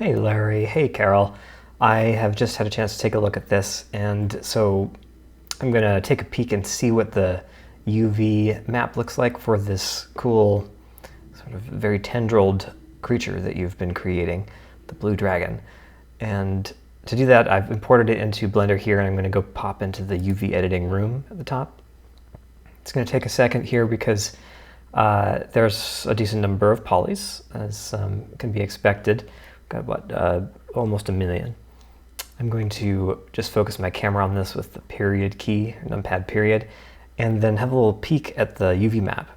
Hey Larry, hey Carol. I have just had a chance to take a look at this, and so I'm going to take a peek and see what the UV map looks like for this cool, sort of very tendrilled creature that you've been creating, the blue dragon. And to do that, I've imported it into Blender here, and I'm going to go pop into the UV editing room at the top. It's going to take a second here because there's a decent number of polys, as can be expected. Got what, almost a million. I'm going to just focus my camera on this with the period key, numpad period, and then have a little peek at the UV map.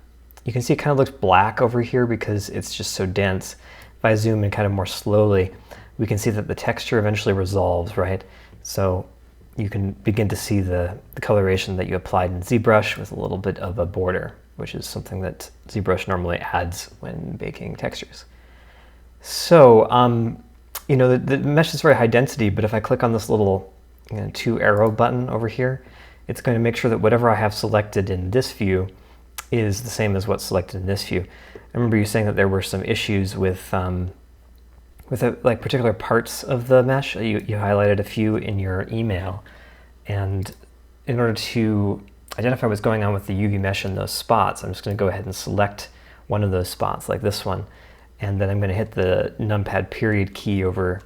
You can see it kind of looks black over here because it's just so dense. If I zoom in kind of more slowly, we can see that the texture eventually resolves, right? So you can begin to see the coloration that you applied in ZBrush with a little bit of a border, which is something that ZBrush normally adds when baking textures. So, the mesh is very high density, but if I click on this little two arrow button over here, it's going to make sure that whatever I have selected in this view is the same as what's selected in this view. I remember you saying that there were some issues with like particular parts of the mesh. You highlighted a few in your email, and in order to identify what's going on with the UV mesh in those spots, I'm just going to go ahead and select one of those spots, like this one. And then I'm going to hit the numpad period key over,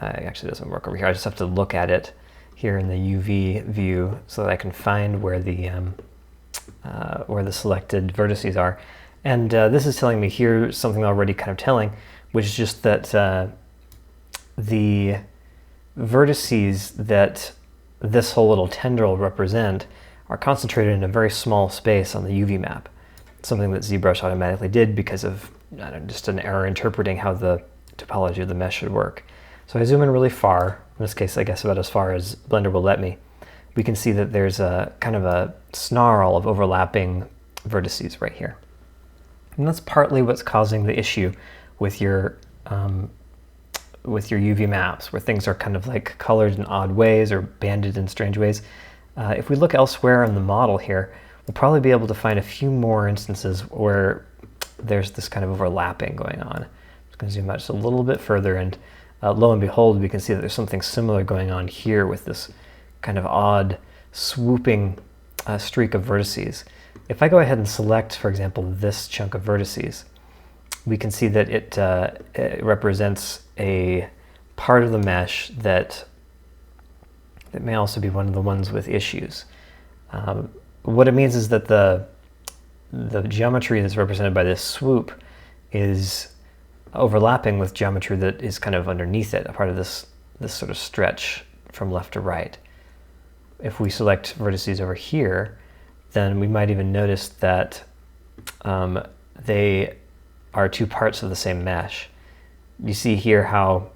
actually it doesn't work over here, I just have to look at it here in the UV view so that I can find where the selected vertices are. And this is telling me here something already kind of telling, which is just that the vertices that this whole little tendril represent are concentrated in a very small space on the UV map. Something that ZBrush automatically did because of just an error interpreting how the topology of the mesh should work. So I zoom in really far, in this case I guess about as far as Blender will let me. We can see that there's a kind of a snarl of overlapping vertices right here. And that's partly what's causing the issue with your UV maps, where things are kind of like colored in odd ways or banded in strange ways. If we look elsewhere in the model here, we'll probably be able to find a few more instances where there's this kind of overlapping going on. I'm just going to zoom out just a little bit further, and lo and behold, we can see that there's something similar going on here with this kind of odd swooping streak of vertices. If I go ahead and select, for example, this chunk of vertices, we can see that it represents a part of the mesh that may also be one of the ones with issues. What it means is that the geometry that's represented by this swoop is overlapping with geometry that is kind of underneath it, a part of this sort of stretch from left to right. If we select vertices over here, then we might even notice that they are two parts of the same mesh. You see here how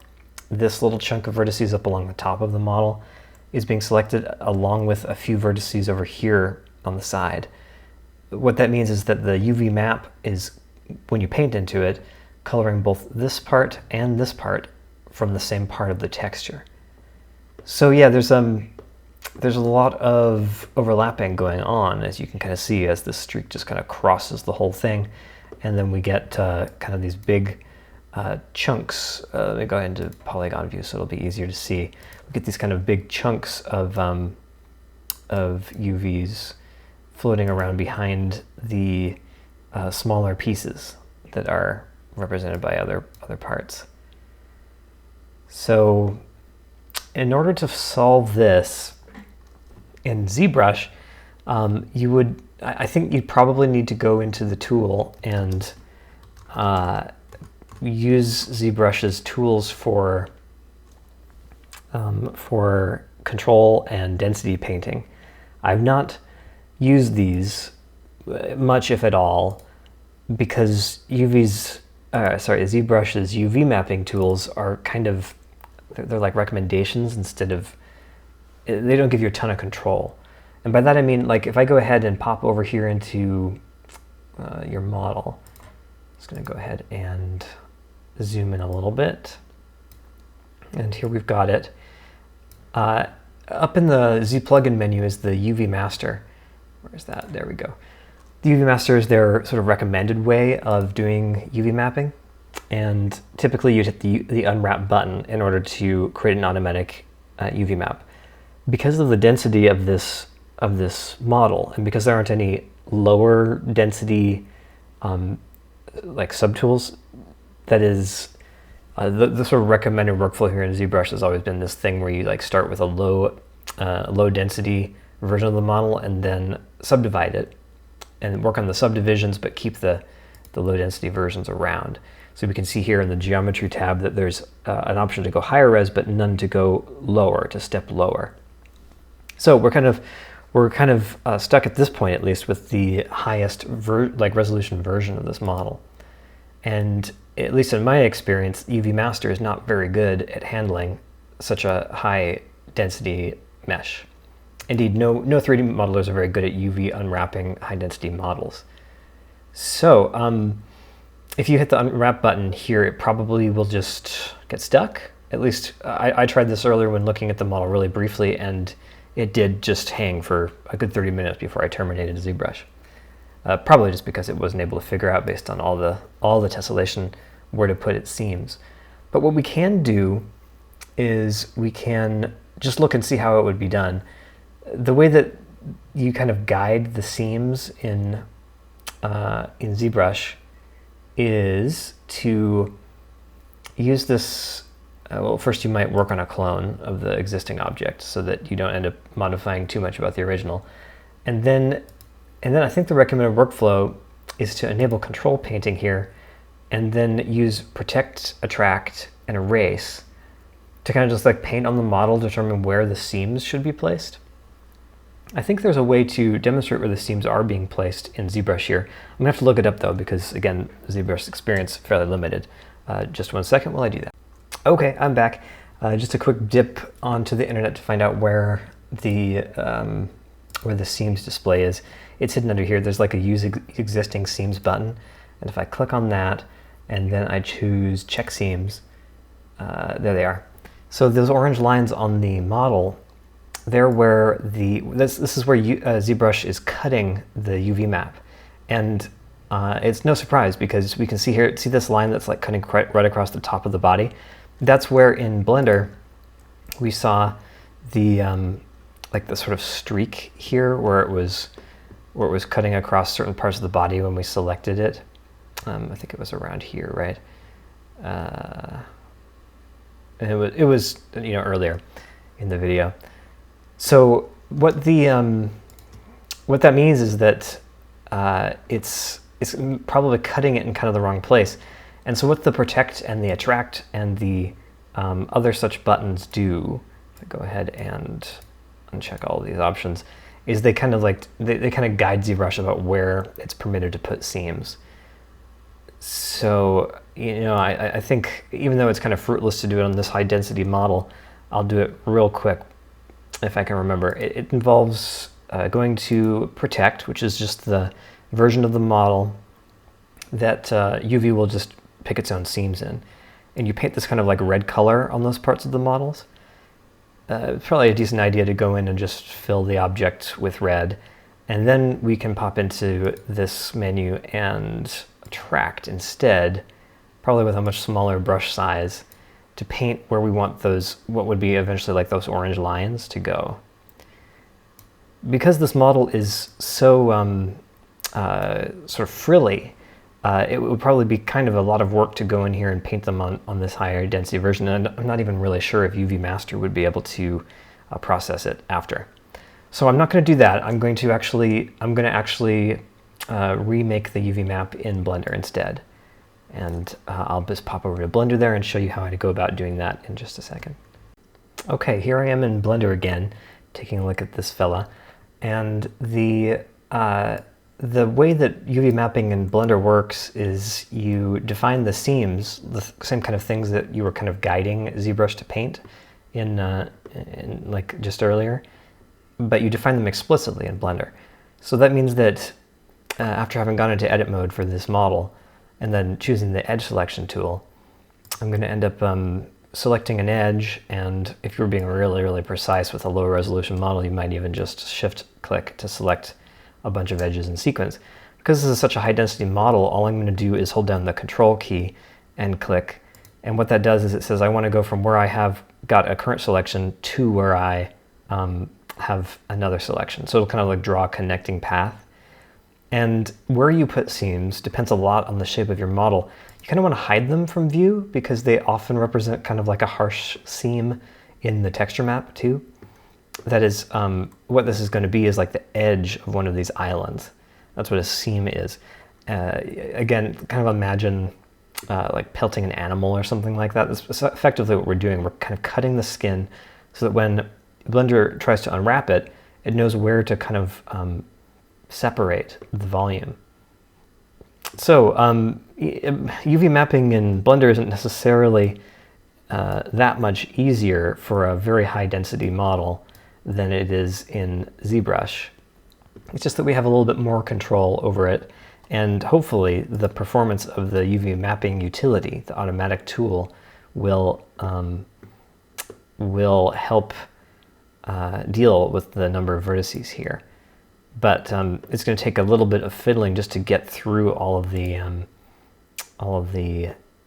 this little chunk of vertices up along the top of the model is being selected along with a few vertices over here on the side. What that means is that the UV map is, when you paint into it, coloring both this part and this part from the same part of the texture. So yeah, there's a lot of overlapping going on, as you can kind of see, as this streak just kind of crosses the whole thing, and then we get kind of these big chunks. Let me go ahead into polygon view so it'll be easier to see. We get these kind of big chunks of UVs floating around behind the smaller pieces that are represented by other parts. So in order to solve this in ZBrush, I think you'd probably need to go into the tool and use ZBrush's tools for control and density painting. I've not used these much, if at all, because ZBrush's UV mapping tools are kind of, they're like recommendations instead of, they don't give you a ton of control. And by that I mean, like, if I go ahead and pop over here into your model, I'm just going to go ahead and zoom in a little bit. And here we've got it. Up in the Z plugin menu is the UV master. Where's that? There we go. The UV master is their sort of recommended way of doing UV mapping. And typically you'd hit the unwrap button in order to create an automatic UV map. Because of the density of this model, and because there aren't any lower density like subtools, that is the sort of recommended workflow here in ZBrush has always been this thing where you like start with a low density version of the model and then subdivide it and work on the subdivisions, but keep the low density versions around. So we can see here in the geometry tab that there's an option to go higher res, but none to go lower, to step lower. So we're kind of stuck at this point, at least, with the highest resolution version of this model. And at least in my experience, UV Master is not very good at handling such a high density mesh. Indeed, no 3D modelers are very good at UV unwrapping high density models. So if you hit the unwrap button here, it probably will just get stuck. At least I tried this earlier when looking at the model really briefly, and it did just hang for a good 30 minutes before I terminated ZBrush. Probably just because it wasn't able to figure out, based on all the tessellation, where to put its seams. But what we can do is we can just look and see how it would be done. The way that you kind of guide the seams in ZBrush is to use this. Well, first you might work on a clone of the existing object so that you don't end up modifying too much about the original. And then I think the recommended workflow is to enable control painting here and then use protect, attract, and erase to kind of just like paint on the model, determine where the seams should be placed. I think there's a way to demonstrate where the seams are being placed in ZBrush here. I'm gonna have to look it up though, because again, ZBrush experience is fairly limited. Just 1 second while I do that. Okay, I'm back. Just a quick dip onto the internet to find out where the seams display is. It's hidden under here. There's like a use existing seams button. And if I click on that and then I choose check seams, there they are. So those orange lines on the model, they're where this is where ZBrush is cutting the UV map. And it's no surprise, because we can see here, see this line that's like cutting right across the top of the body? That's where in Blender we saw the like the sort of streak here where it was cutting across certain parts of the body when we selected it. I think it was around here, right? And it was earlier in the video. So what that means is that it's probably cutting it in kind of the wrong place. And so what the protect and the attract and the other such buttons do, if I go ahead and uncheck all these options, is they kind of they kind of guide ZBrush about where it's permitted to put seams. So I think even though it's kind of fruitless to do it on this high density model, I'll do it real quick if I can remember. It involves going to protect, which is just the version of the model that UV will just pick its own seams in. And you paint this kind of like red color on those parts of the models. It's probably a decent idea to go in and just fill the object with red. And then we can pop into this menu and attract instead, probably with a much smaller brush size, to paint where we want those, what would be eventually like those orange lines to go. Because this model is so sort of frilly, it would probably be kind of a lot of work to go in here and paint them on this higher density version, and I'm not even really sure if UV Master would be able to process it after. So I'm not going to do that. I'm going to actually remake the UV map in Blender instead. And I'll just pop over to Blender there and show you how to go about doing that in just a second. Okay, here I am in Blender again, taking a look at this fella. And the way that UV mapping in Blender works is you define the seams, the same kind of things that you were kind of guiding ZBrush to paint in like just earlier, but you define them explicitly in Blender. So that means that after having gone into edit mode for this model and then choosing the edge selection tool, I'm going to end up selecting an edge, and if you were being really, really precise with a low resolution model, you might even just shift click to select a bunch of edges in sequence. Because this is such a high density model, all I'm going to do is hold down the control key and click. And what that does is it says I want to go from where I have got a current selection to where I have another selection. So it'll kind of like draw a connecting path. And where you put seams depends a lot on the shape of your model. You kind of want to hide them from view because they often represent kind of like a harsh seam in the texture map too. That is, what this is going to be is like the edge of one of these islands. That's what a seam is. Again, kind of imagine like pelting an animal or something like that. That's effectively what we're doing. We're kind of cutting the skin so that when Blender tries to unwrap it, it knows where to kind of separate the volume. So UV mapping in Blender isn't necessarily that much easier for a very high density model than it is in ZBrush. It's just that we have a little bit more control over it, and hopefully the performance of the UV mapping utility, the automatic tool, will help deal with the number of vertices here. But it's going to take a little bit of fiddling just to get through all of the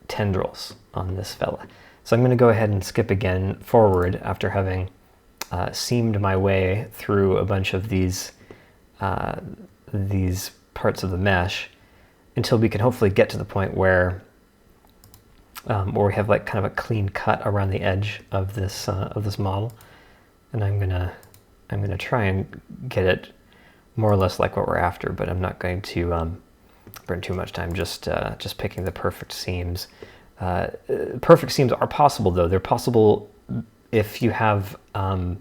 tendrils on this fella. So I'm going to go ahead and skip again forward after having seamed my way through a bunch of these parts of the mesh until we can hopefully get to the point where we have like kind of a clean cut around the edge of this model. And I'm gonna try and get it more or less like what we're after, but I'm not going to burn too much time just picking the perfect seams. Perfect seams are possible though. They're possible if you have a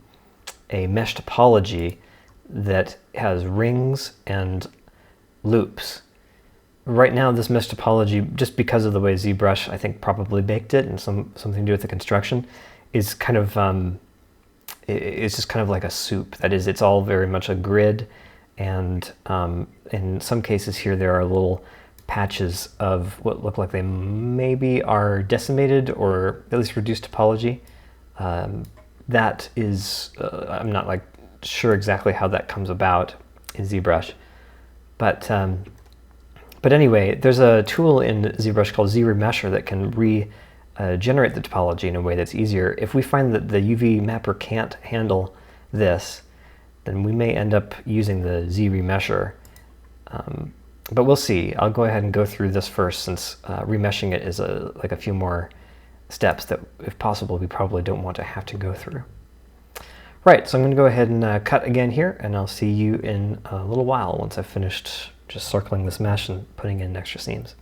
mesh topology that has rings and loops. Right now this mesh topology, just because of the way ZBrush I think probably baked it and something to do with the construction, is kind of it's just kind of like a soup. That is, it's all very much a grid, and in some cases here there are little patches of what look like they maybe are decimated or at least reduced topology. That is, I'm not like sure exactly how that comes about in ZBrush, but anyway, there's a tool in ZBrush called ZRemesher that can regenerate the topology in a way that's easier. If we find that the UV mapper can't handle this, then we may end up using the ZRemesher. But we'll see. I'll go ahead and go through this first, since remeshing it is like a few more steps that, if possible, we probably don't want to have to go through. Right, so I'm going to go ahead and cut again here, and I'll see you in a little while once I've finished just circling this mesh and putting in extra seams.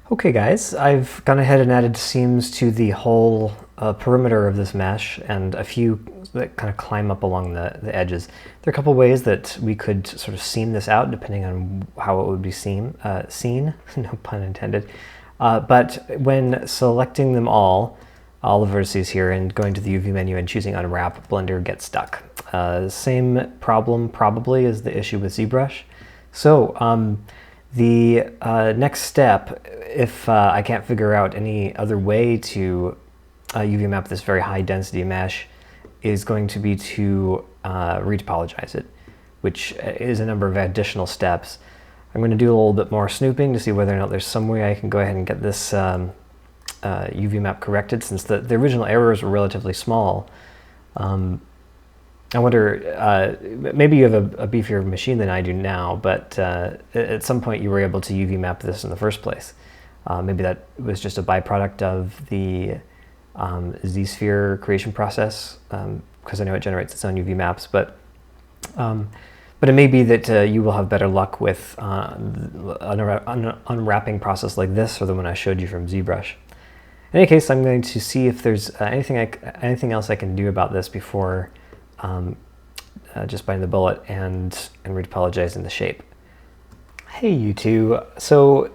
Okay guys, I've gone ahead and added seams to the whole perimeter of this mesh, and a few that kind of climb up along the edges. There are a couple ways that we could sort of seam this out depending on how it would be seen, no pun intended. But when selecting them all the vertices here and going to the UV menu and choosing unwrap, Blender gets stuck. Same problem probably as the issue with ZBrush. So the next step, if I can't figure out any other way to UV map this very high density mesh, is going to be to retopologize it, which is a number of additional steps. I'm going to do a little bit more snooping to see whether or not there's some way I can go ahead and get this UV map corrected, since the original errors were relatively small. I wonder, maybe you have a beefier machine than I do now, but at some point you were able to UV map this in the first place. Maybe that was just a byproduct of the ZSphere creation process, because I know it generates its own UV maps, but it may be that you will have better luck with an unwrapping process like this, or the one I showed you from ZBrush. In any case, I'm going to see if there's anything else I can do about this before just biting the bullet and retopologizing the shape. Hey you two, so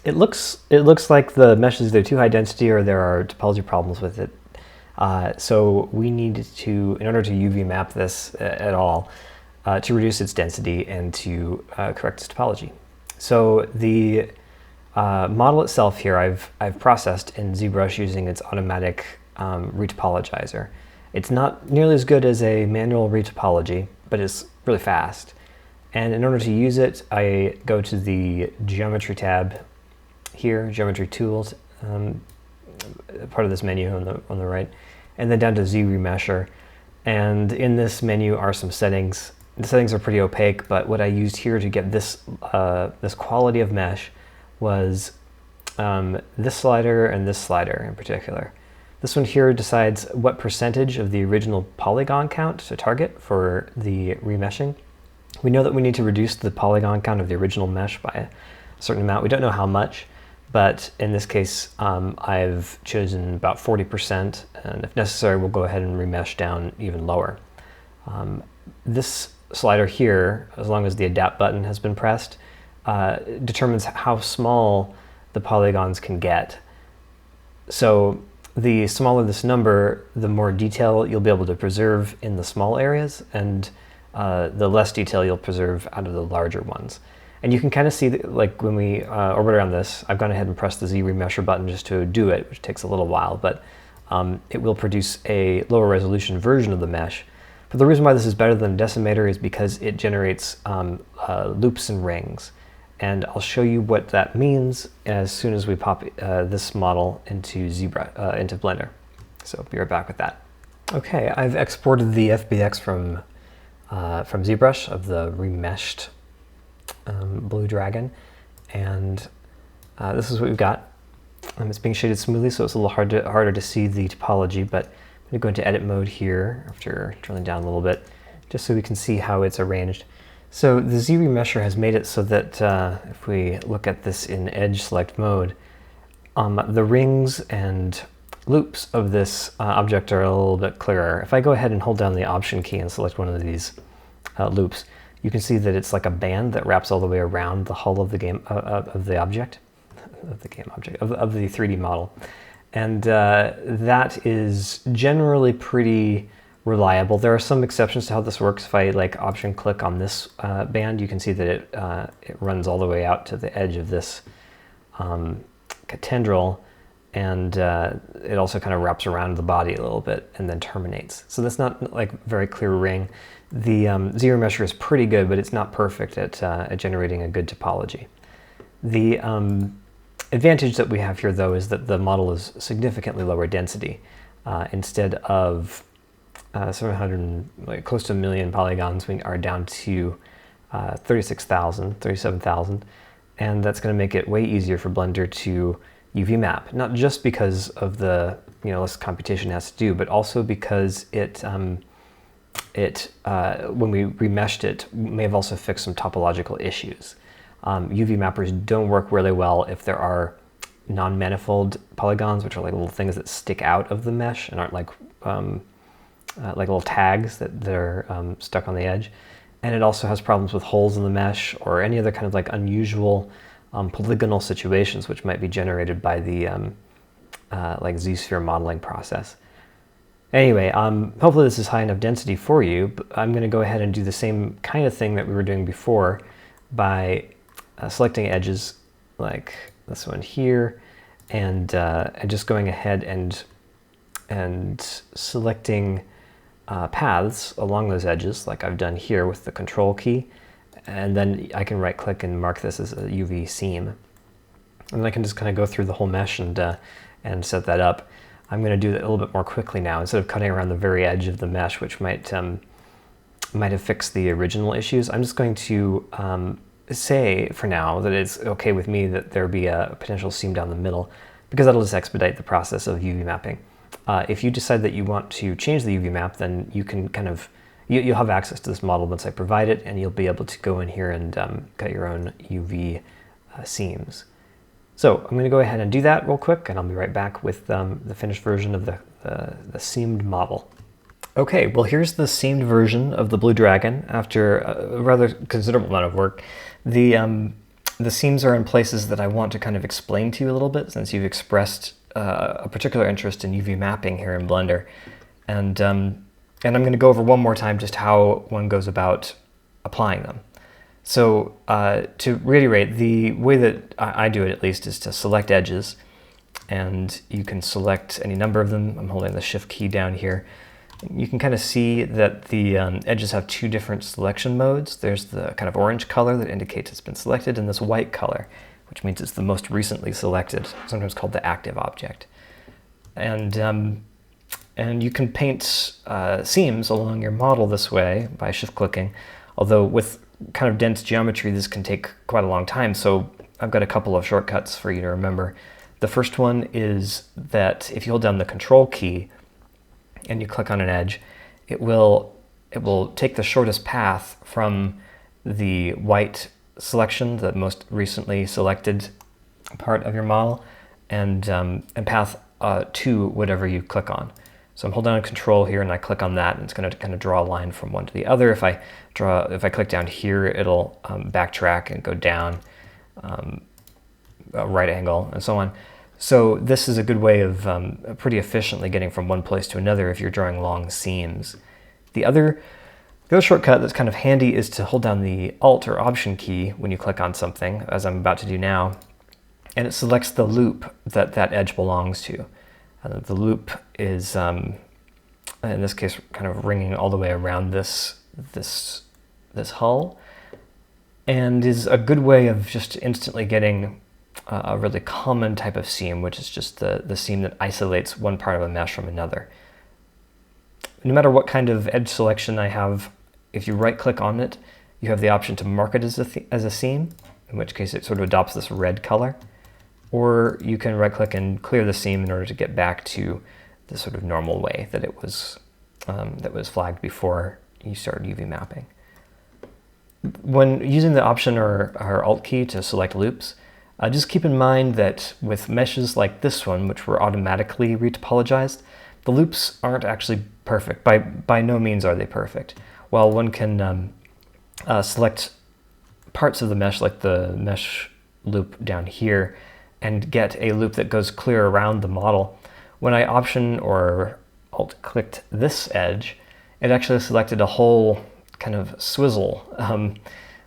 it looks like the mesh is either too high density or there are topology problems with it. So we need to, in order to UV map this at all, to reduce its density and to correct its topology. So the model itself here I've processed in ZBrush using its automatic retopologizer. It's not nearly as good as a manual retopology, but it's really fast. And in order to use it, I go to the Geometry tab here, Geometry Tools, part of this menu on the right, and then down to ZRemesher. And in this menu are some settings. The settings are pretty opaque, but what I used here to get this this quality of mesh was this slider and this slider in particular. This one here decides what percentage of the original polygon count to target for the remeshing. We know that we need to reduce the polygon count of the original mesh by a certain amount. We don't know how much, but in this case, I've chosen about 40%, and if necessary, we'll go ahead and remesh down even lower. This slider here, as long as the Adapt button has been pressed, determines how small the polygons can get. So the smaller this number, the more detail you'll be able to preserve in the small areas, and the less detail you'll preserve out of the larger ones. And you can kind of see that, like when we orbit around this, I've gone ahead and pressed the ZRemesher button just to do it, which takes a little while, but it will produce a lower resolution version of the mesh. But the reason why this is better than Decimator is because it generates loops and rings. And I'll show you what that means as soon as we pop this model into into Blender. So be right back with that. Okay, I've exported the FBX from ZBrush of the remeshed Blue Dragon, and this is what we've got. It's being shaded smoothly, so it's a little harder to see the topology, but I'm going to go into edit mode here after drilling down a little bit, just so we can see how it's arranged. So the ZRemesher has made it so that if we look at this in edge select mode, the rings and loops of this object are a little bit clearer. If I go ahead and hold down the Option key and select one of these loops, you can see that it's like a band that wraps all the way around the hull of the of the 3D model, and that is generally pretty reliable. There are some exceptions to how this works. If I like Option click on this band, you can see that it runs all the way out to the edge of this tendril, and it also kind of wraps around the body a little bit and then terminates. So that's not like very clear ring. The ZRemesher is pretty good, but it's not perfect at generating a good topology. The advantage that we have here, though, is that the model is significantly lower density. Instead of 700, like close to 1 million polygons, we are down to 37,000, and that's going to make it way easier for Blender to UV map. Not just because of the less computation it has to do, but also because it when we remeshed it, may have also fixed some topological issues. UV mappers don't work really well if there are non-manifold polygons, which are like little things that stick out of the mesh and aren't like little tags that are stuck on the edge. And it also has problems with holes in the mesh or any other kind of like unusual polygonal situations which might be generated by the like Z-sphere modeling process. Anyway, hopefully this is high enough density for you, but I'm going to go ahead and do the same kind of thing that we were doing before by selecting edges like this one here, and just going ahead and selecting paths along those edges like I've done here with the Control key, and then I can right click and mark this as a UV seam, and I can just kind of go through the whole mesh and set that up. I'm going to do that a little bit more quickly now instead of cutting around the very edge of the mesh, which might have fixed the original issues. I'm just going to say for now that it's okay with me that there be a potential seam down the middle, because that'll just expedite the process of UV mapping. If you decide that you want to change the UV map, then you can kind of, you'll have access to this model once I provide it, and you'll be able to go in here and cut your own UV seams. So I'm going to go ahead and do that real quick, and I'll be right back with the finished version of the seamed model. Okay, well here's the seamed version of the Blue Dragon after a rather considerable amount of work. The seams are in places that I want to kind of explain to you a little bit, since you've expressed a particular interest in UV mapping here in Blender. And I'm going to go over one more time just how one goes about applying them. So to reiterate, the way that I do it at least is to select edges, and you can select any number of them. I'm holding the Shift key down here. You can kind of see that the edges have two different selection modes. There's the kind of orange color that indicates it's been selected, and this white color, which means it's the most recently selected, sometimes called the active object. And you can paint seams along your model this way by shift-clicking, although with kind of dense geometry, this can take quite a long time, so I've got a couple of shortcuts for you to remember. The first one is that if you hold down the Control key and you click on an edge, it will take the shortest path from the white selection, the most recently selected part of your model, and path to whatever you click on. So I'm holding down Control here and I click on that, and it's going to kind of draw a line from one to the other. If I click down here, it'll backtrack and go down a right angle and so on. So this is a good way of pretty efficiently getting from one place to another if you're drawing long seams. The other shortcut that's kind of handy is to hold down the Alt or Option key when you click on something, as I'm about to do now, and it selects the loop that edge belongs to. The loop is, in this case, kind of ringing all the way around this hull, and is a good way of just instantly getting a really common type of seam, which is just the seam that isolates one part of a mesh from another. No matter what kind of edge selection I have, if you right-click on it, you have the option to mark it as a seam, in which case it sort of adopts this red color, or you can right-click and clear the seam in order to get back to the sort of normal way that it was flagged before you started UV mapping. When using the Option or Alt key to select loops, just keep in mind that with meshes like this one, which were automatically retopologized, the loops aren't actually perfect. By no means are they perfect. While one can select parts of the mesh, like the mesh loop down here, and get a loop that goes clear around the model, when I Option or Alt clicked this edge, it actually selected a whole kind of swizzle,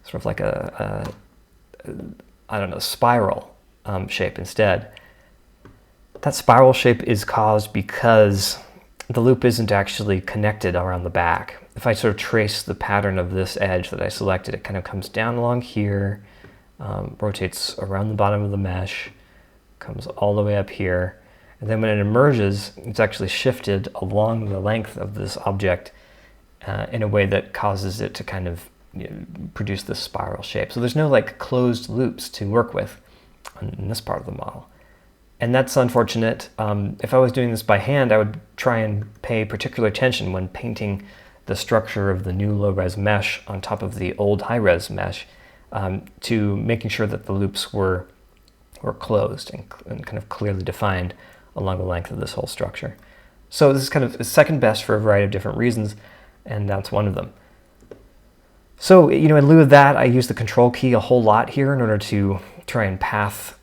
sort of like a I don't know, spiral shape instead. That spiral shape is caused because the loop isn't actually connected around the back. If I sort of trace the pattern of this edge that I selected, it kind of comes down along here, rotates around the bottom of the mesh, comes all the way up here, and then when it emerges, it's actually shifted along the length of this object in a way that causes it to kind of produce this spiral shape. So there's no like closed loops to work with in this part of the model. And that's unfortunate. If I was doing this by hand, I would try and pay particular attention when painting the structure of the new low-res mesh on top of the old high-res mesh to making sure that the loops were closed and kind of clearly defined along the length of this whole structure. So this is kind of second best for a variety of different reasons, and that's one of them. So, in lieu of that, I use the Control key a whole lot here in order to try and path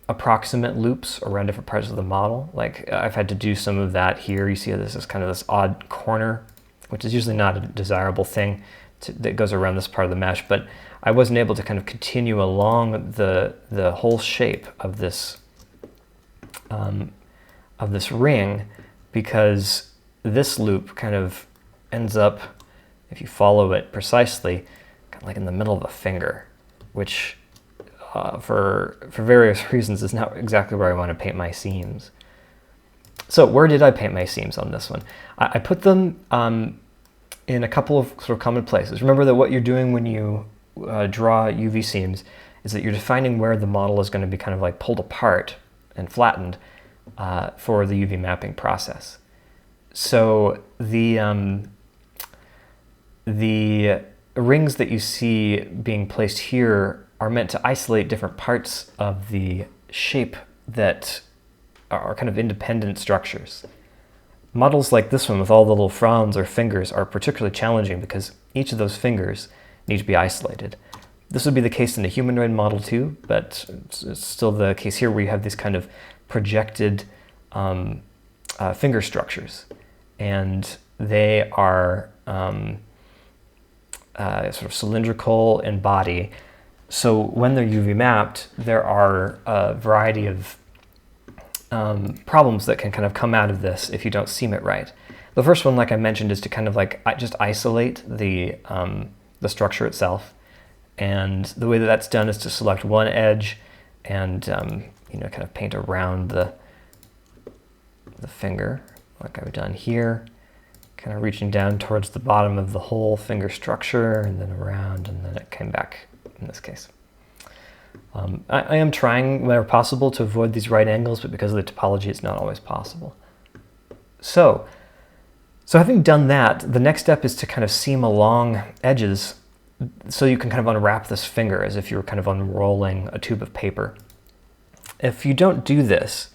approximate loops around different parts of the model. Like I've had to do some of that here. You see this is kind of this odd corner, which is usually not a desirable thing that goes around this part of the mesh, but I wasn't able to kind of continue along the whole shape of this ring because this loop kind of ends up, if you follow it precisely, kind of like in the middle of a finger, which for various reasons is not exactly where I want to paint my seams. So where did I paint my seams on this one? I put them in a couple of sort of common places. Remember that what you're doing when you draw UV seams is that you're defining where the model is going to be kind of like pulled apart and flattened for the UV mapping process. So the rings that you see being placed here are meant to isolate different parts of the shape that are kind of independent structures. Models like this one with all the little frowns or fingers are particularly challenging because each of those fingers need to be isolated. This would be the case in a humanoid model too, but it's still the case here where you have these kind of projected finger structures, and they are sort of cylindrical in body. So when they're UV mapped, there are a variety of problems that can kind of come out of this if you don't seam it right. The first one, like I mentioned, is to kind of like just isolate the structure itself. And the way that that's done is to select one edge and you know, kind of paint around the finger like I've done here, kind of reaching down towards the bottom of the whole finger structure and then around, and then it came back in this case. I am trying whenever possible to avoid these right angles, but because of the topology, it's not always possible. So having done that, the next step is to kind of seam along edges so you can kind of unwrap this finger as if you were kind of unrolling a tube of paper. If you don't do this,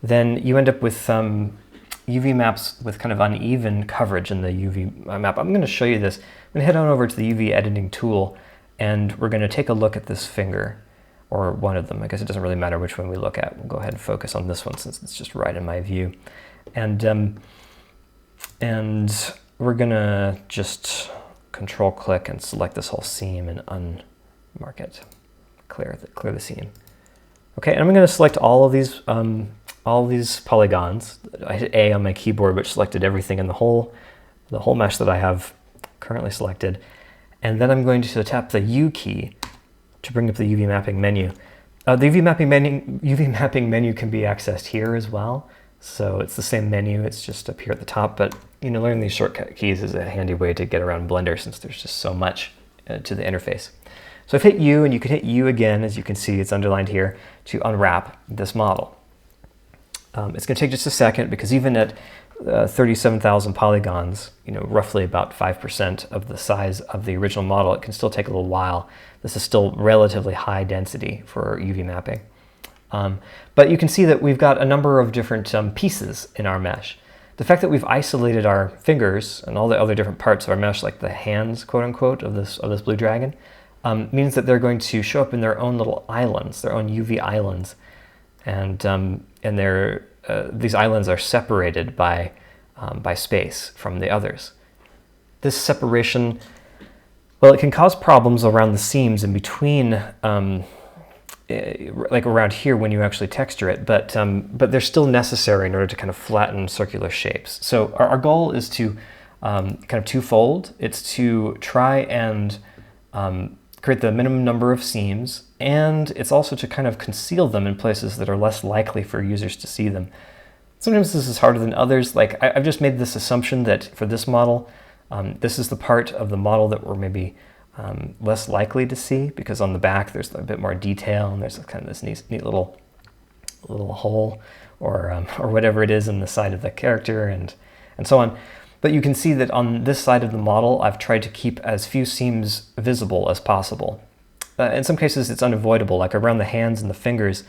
then you end up with UV maps with kind of uneven coverage in the UV map. I'm going to show you this. I'm going to head on over to the UV editing tool, and we're going to take a look at this finger, or one of them. I guess it doesn't really matter which one we look at. We'll go ahead and focus on this one since it's just right in my view. And we're going to just control click and select this whole seam and unmark it, clear the seam. Okay, and I'm going to select all of these polygons. I hit A on my keyboard, which selected everything in the whole mesh that I have currently selected. And then I'm going to tap the U key to bring up the UV mapping menu. The UV mapping menu can be accessed here as well. So it's the same menu, it's just up here at the top. But you know, learning these shortcut keys is a handy way to get around Blender since there's just so much to the interface. So I've hit U, and you can hit U again, as you can see, it's underlined here, to unwrap this model. It's going to take just a second because even at 37,000 polygons, you know, roughly about 5% of the size of the original model, it can still take a little while. This is still relatively high density for UV mapping. But you can see that we've got a number of different pieces in our mesh. The fact that we've isolated our fingers and all the other different parts of our mesh, like the hands, quote unquote, of this blue dragon, means that they're going to show up in their own little islands, their own UV islands, and these islands are separated by space from the others. This separation, well, it can cause problems around the seams in between, like around here when you actually texture it, but they're still necessary in order to kind of flatten circular shapes. So our goal is to kind of twofold. It's to try and create the minimum number of seams, and it's also to kind of conceal them in places that are less likely for users to see them. Sometimes this is harder than others. Like I've just made this assumption that for this model, this is the part of the model that we're maybe less likely to see, because on the back there's a bit more detail and there's kind of this neat little hole or whatever it is in the side of the character and so on. But you can see that on this side of the model, I've tried to keep as few seams visible as possible. In some cases, it's unavoidable, like around the hands and the fingers,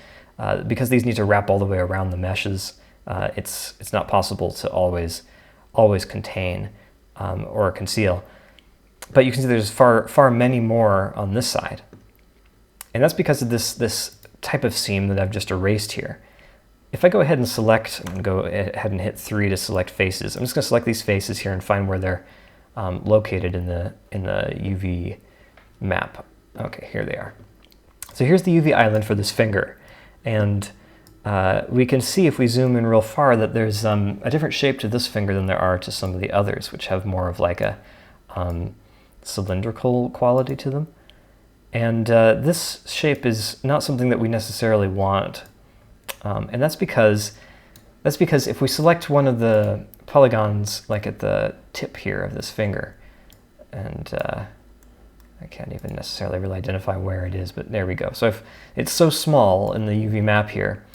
because these need to wrap all the way around the meshes. It's not possible to always contain or conceal. But you can see there's far many more on this side, and that's because of this type of seam that I've just erased here. If I go ahead and select, I'm going to go ahead and hit 3 to select faces. I'm just going to select these faces here and find where they're located in the UV map. Okay, here they are. So here's the UV island for this finger, and we can see if we zoom in real far that there's a different shape to this finger than there are to some of the others, which have more of like a cylindrical quality to them. And this shape is not something that we necessarily want. And that's because if we select one of the polygons, like at the tip here of this finger, and I can't even necessarily really identify where it is, but there we go. So if it's so small in the UV map here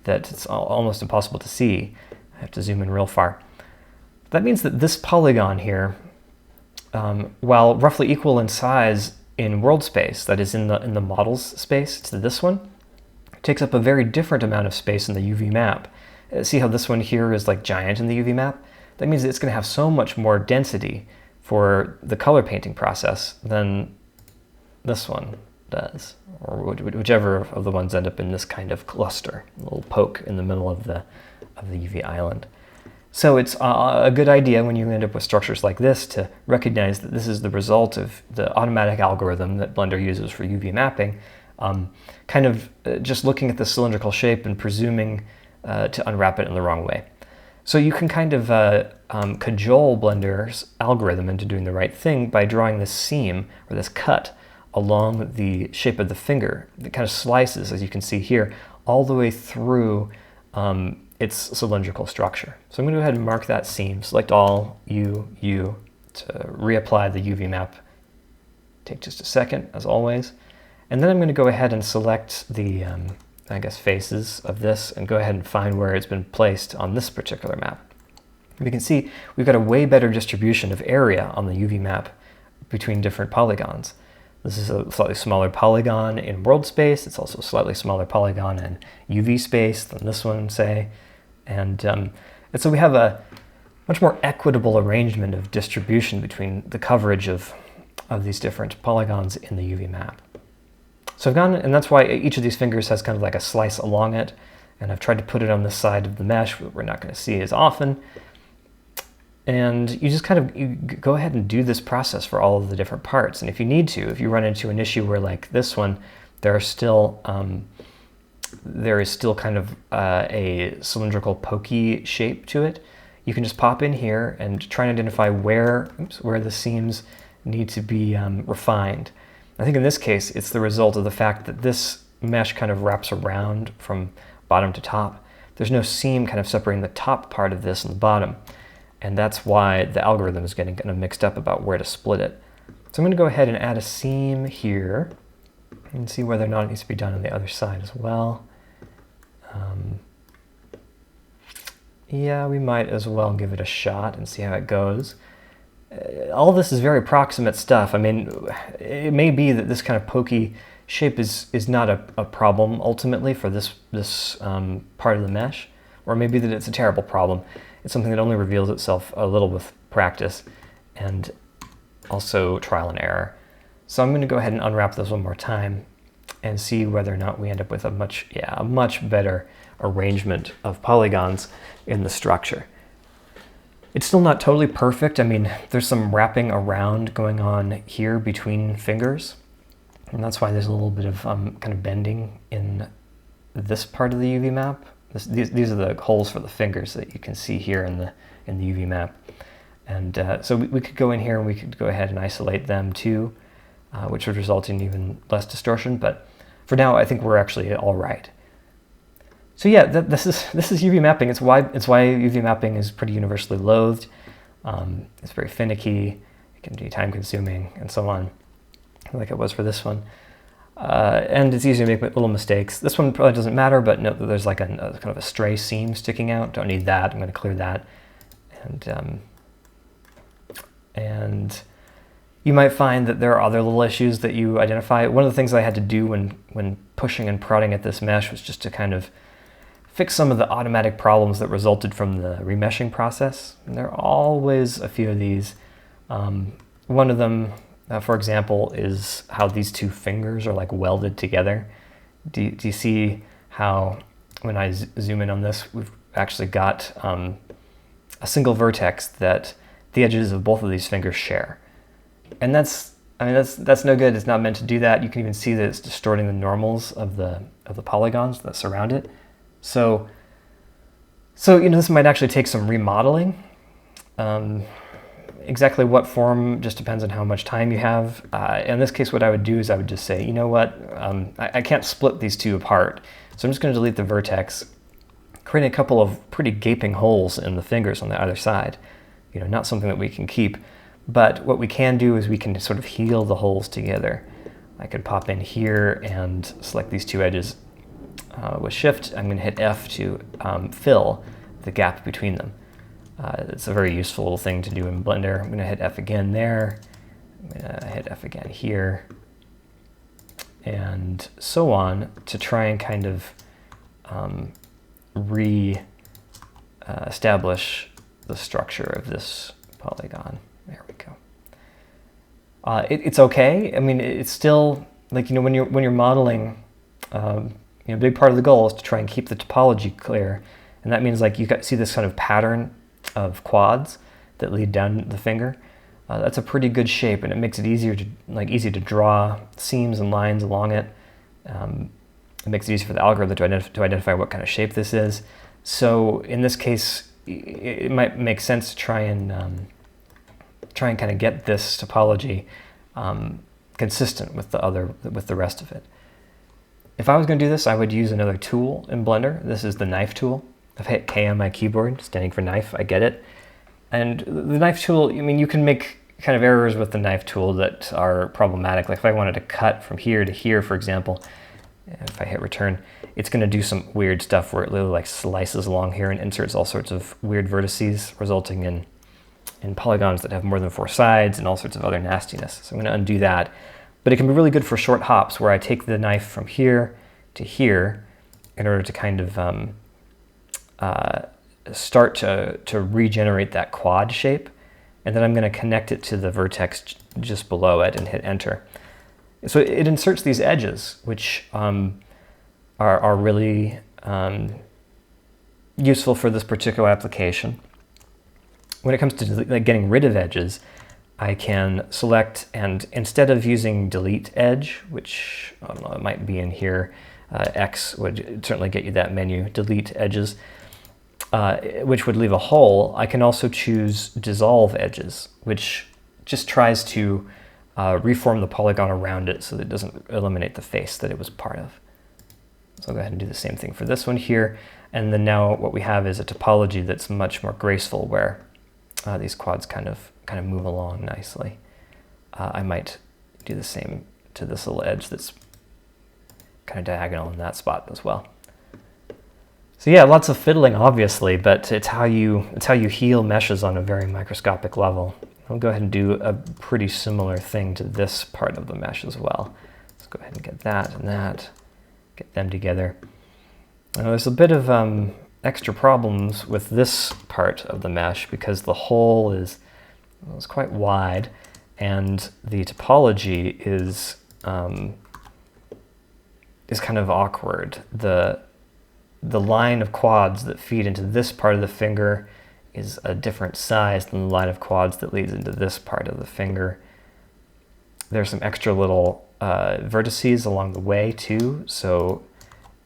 that it's almost impossible to see, I have to zoom in real far. That means that this polygon here, while roughly equal in size in world space, that is in the model's space to this one, takes up a very different amount of space in the UV map. See how this one here is like giant in the UV map? That means it's going to have so much more density for the color painting process than this one does, or whichever of the ones end up in this kind of cluster, a little poke in the middle of the UV island. So it's a good idea when you end up with structures like this to recognize that this is the result of the automatic algorithm that Blender uses for UV mapping, kind of just looking at the cylindrical shape and presuming to unwrap it in the wrong way. So you can kind of cajole Blender's algorithm into doing the right thing by drawing this seam or this cut along the shape of the finger. It kind of slices, as you can see here, all the way through its cylindrical structure. So I'm going to go ahead and mark that seam, select all, U, to reapply the UV map. Take just a second, as always. And then I'm going to go ahead and select the, I guess, faces of this and go ahead and find where it's been placed on this particular map. We can see we've got a way better distribution of area on the UV map between different polygons. This is a slightly smaller polygon in world space. It's also a slightly smaller polygon in UV space than this one, say. And so we have a much more equitable arrangement of distribution between the coverage of these different polygons in the UV map. So I've gone, and that's why each of these fingers has kind of like a slice along it, and I've tried to put it on this side of the mesh that we're not going to see as often. And you just kind of, you go ahead and do this process for all of the different parts. And if you need to, if you run into an issue where, like this one, there is still kind of a cylindrical pokey shape to it, you can just pop in here and try and identify where the seams need to be refined. I think in this case, it's the result of the fact that this mesh kind of wraps around from bottom to top. There's no seam kind of separating the top part of this and the bottom. And that's why the algorithm is getting kind of mixed up about where to split it. So I'm going to go ahead and add a seam here and see whether or not it needs to be done on the other side as well. Yeah, we might as well give it a shot and see how it goes. All this is very approximate stuff. I mean, it may be that this kind of pokey shape is not a problem ultimately for this part of the mesh, or maybe that it's a terrible problem. It's something that only reveals itself a little with practice and also trial and error. So I'm going to go ahead and unwrap this one more time and see whether or not we end up with a much better arrangement of polygons in the structure. It's still not totally perfect. I mean, there's some wrapping around going on here between fingers, and that's why there's a little bit of kind of bending in this part of the UV map. These are the holes for the fingers that you can see here in the UV map. And so we could go in here and we could go ahead and isolate them too, which would result in even less distortion. But for now, I think we're actually all right. So yeah, this is UV mapping. It's why UV mapping is pretty universally loathed. It's very finicky. It can be time consuming and so on, like it was for this one. And it's easy to make little mistakes. This one probably doesn't matter, but note that there's like a kind of a stray seam sticking out. Don't need that. I'm going to clear that. And you might find that there are other little issues that you identify. One of the things I had to do when pushing and prodding at this mesh was just to kind of fix some of the automatic problems that resulted from the remeshing process. And there are always a few of these. One of them, for example, is how these two fingers are like welded together. Do you see how when I zoom in on this, we've actually got a single vertex that the edges of both of these fingers share. And that's no good. It's not meant to do that. You can even see that it's distorting the normals of the polygons that surround it. So this might actually take some remodeling. Exactly what form just depends on how much time you have. In this case, what I would do is I would just say, you know what, I can't split these two apart. So I'm just going to delete the vertex, creating a couple of pretty gaping holes in the fingers on the other side. Not something that we can keep. But what we can do is we can sort of heal the holes together. I could pop in here and select these two edges with Shift. I'm going to hit F to fill the gap between them. It's a very useful little thing to do in Blender. I'm going to hit F again there. I'm going to hit F again here. And so on to try and kind of re-establish the structure of this polygon. There we go. It's okay. I mean, it's still like, when you're modeling, a big part of the goal is to try and keep the topology clear. And that means like you see this kind of pattern of quads that lead down the finger. That's a pretty good shape, and it makes it easy to draw seams and lines along it. It makes it easy for the algorithm to identify what kind of shape this is. So in this case, it might make sense to try and kind of get this topology consistent with the rest of it. If I was going to do this, I would use another tool in Blender. This is the knife tool. I've hit K on my keyboard, standing for knife, I get it. And the knife tool, I mean, you can make kind of errors with the knife tool that are problematic. Like if I wanted to cut from here to here, for example, if I hit return, it's going to do some weird stuff where it literally like slices along here and inserts all sorts of weird vertices, resulting in polygons that have more than 4 sides and all sorts of other nastiness. So I'm going to undo that. But it can be really good for short hops where I take the knife from here to here in order to kind of start to regenerate that quad shape. And then I'm going to connect it to the vertex just below it and hit enter. So it inserts these edges, which are really useful for this particular application. When it comes to like getting rid of edges, I can select, and instead of using delete edge, which I don't know, it might be in here, X would certainly get you that menu, delete edges, which would leave a hole. I can also choose dissolve edges, which just tries to reform the polygon around it so that it doesn't eliminate the face that it was part of. So I'll go ahead and do the same thing for this one here. And then now what we have is a topology that's much more graceful, where these quads kind of move along nicely. I might do the same to this little edge that's kind of diagonal in that spot as well. So yeah, lots of fiddling obviously, but it's how you heal meshes on a very microscopic level. I'll go ahead and do a pretty similar thing to this part of the mesh as well. Let's go ahead and get that and that, get them together. Now, there's a bit of extra problems with this part of the mesh because the hole is quite wide and the topology is kind of awkward. The line of quads that feed into this part of the finger is a different size than the line of quads that leads into this part of the finger. There's some extra little vertices along the way too, so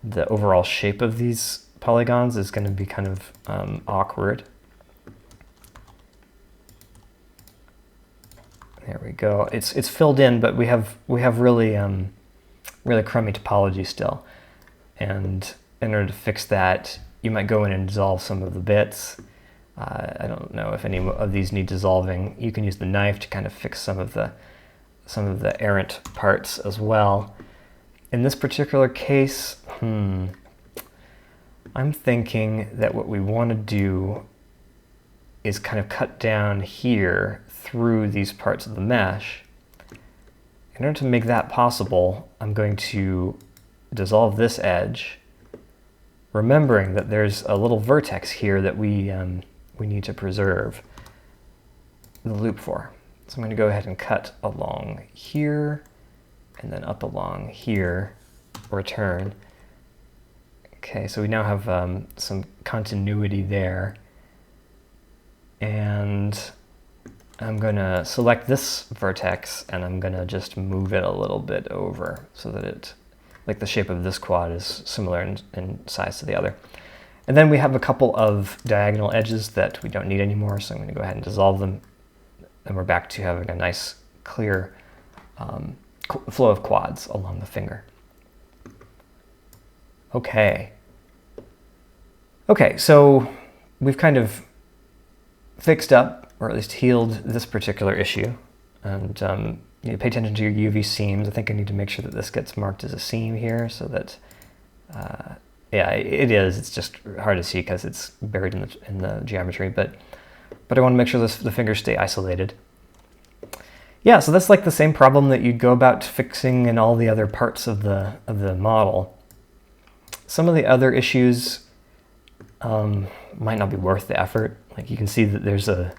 the overall shape of these polygons is going to be kind of awkward. There we go. It's filled in, but we have really really crummy topology still. And in order to fix that, you might go in and dissolve some of the bits. I don't know if any of these need dissolving. You can use the knife to kind of fix some of the errant parts as well. In this particular case, I'm thinking that what we want to do is kind of cut down here through these parts of the mesh. In order to make that possible, I'm going to dissolve this edge, remembering that there's a little vertex here that we need to preserve the loop for. So I'm going to go ahead and cut along here, and then up along here, return. Okay, so we now have some continuity there. And I'm going to select this vertex, and I'm going to just move it a little bit over so that it, like the shape of this quad is similar in size to the other. And then we have a couple of diagonal edges that we don't need anymore, so I'm going to go ahead and dissolve them. And we're back to having a nice, clear flow of quads along the finger. Okay, so we've kind of fixed up, or at least healed, this particular issue. And you pay attention to your UV seams. I think I need to make sure that this gets marked as a seam here so that, yeah, it is. It's just hard to see because it's buried in the geometry, but I want to make sure the fingers stay isolated. Yeah, so that's like the same problem that you'd go about fixing in all the other parts of the model. Some of the other issues might not be worth the effort. Like you can see that there's a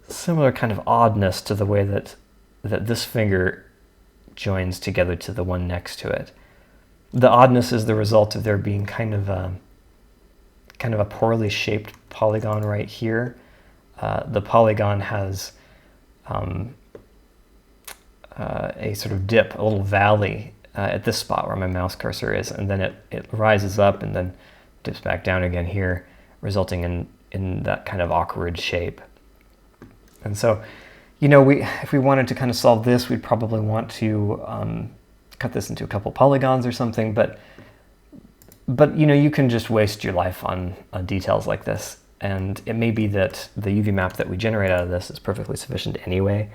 similar kind of oddness to the way that this finger joins together to the one next to it. The oddness is the result of there being kind of a poorly shaped polygon right here. The polygon has a sort of dip, a little valley at this spot where my mouse cursor is, and then it rises up and then dips back down again here, resulting in that kind of awkward shape. And so You know, if we wanted to kind of solve this, we'd probably want to cut this into a couple polygons or something, but you know, you can just waste your life on details like this, and it may be that the UV map that we generate out of this is perfectly sufficient anyway.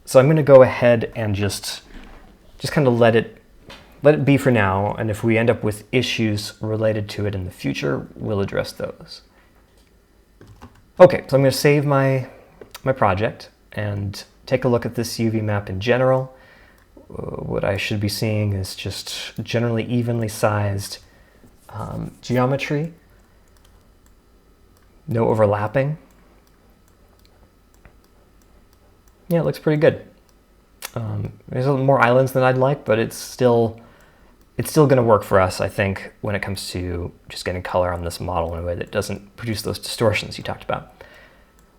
So I'm going to go ahead and just kind of let it be for now, and if we end up with issues related to it in the future, we'll address those. Okay, so I'm going to save my project and take a look at this UV map in general. What I should be seeing is just generally evenly sized geometry, no overlapping. Yeah, it looks pretty good. There's a little more islands than I'd like, but it's still going to work for us, I think, when it comes to just getting color on this model in a way that doesn't produce those distortions you talked about.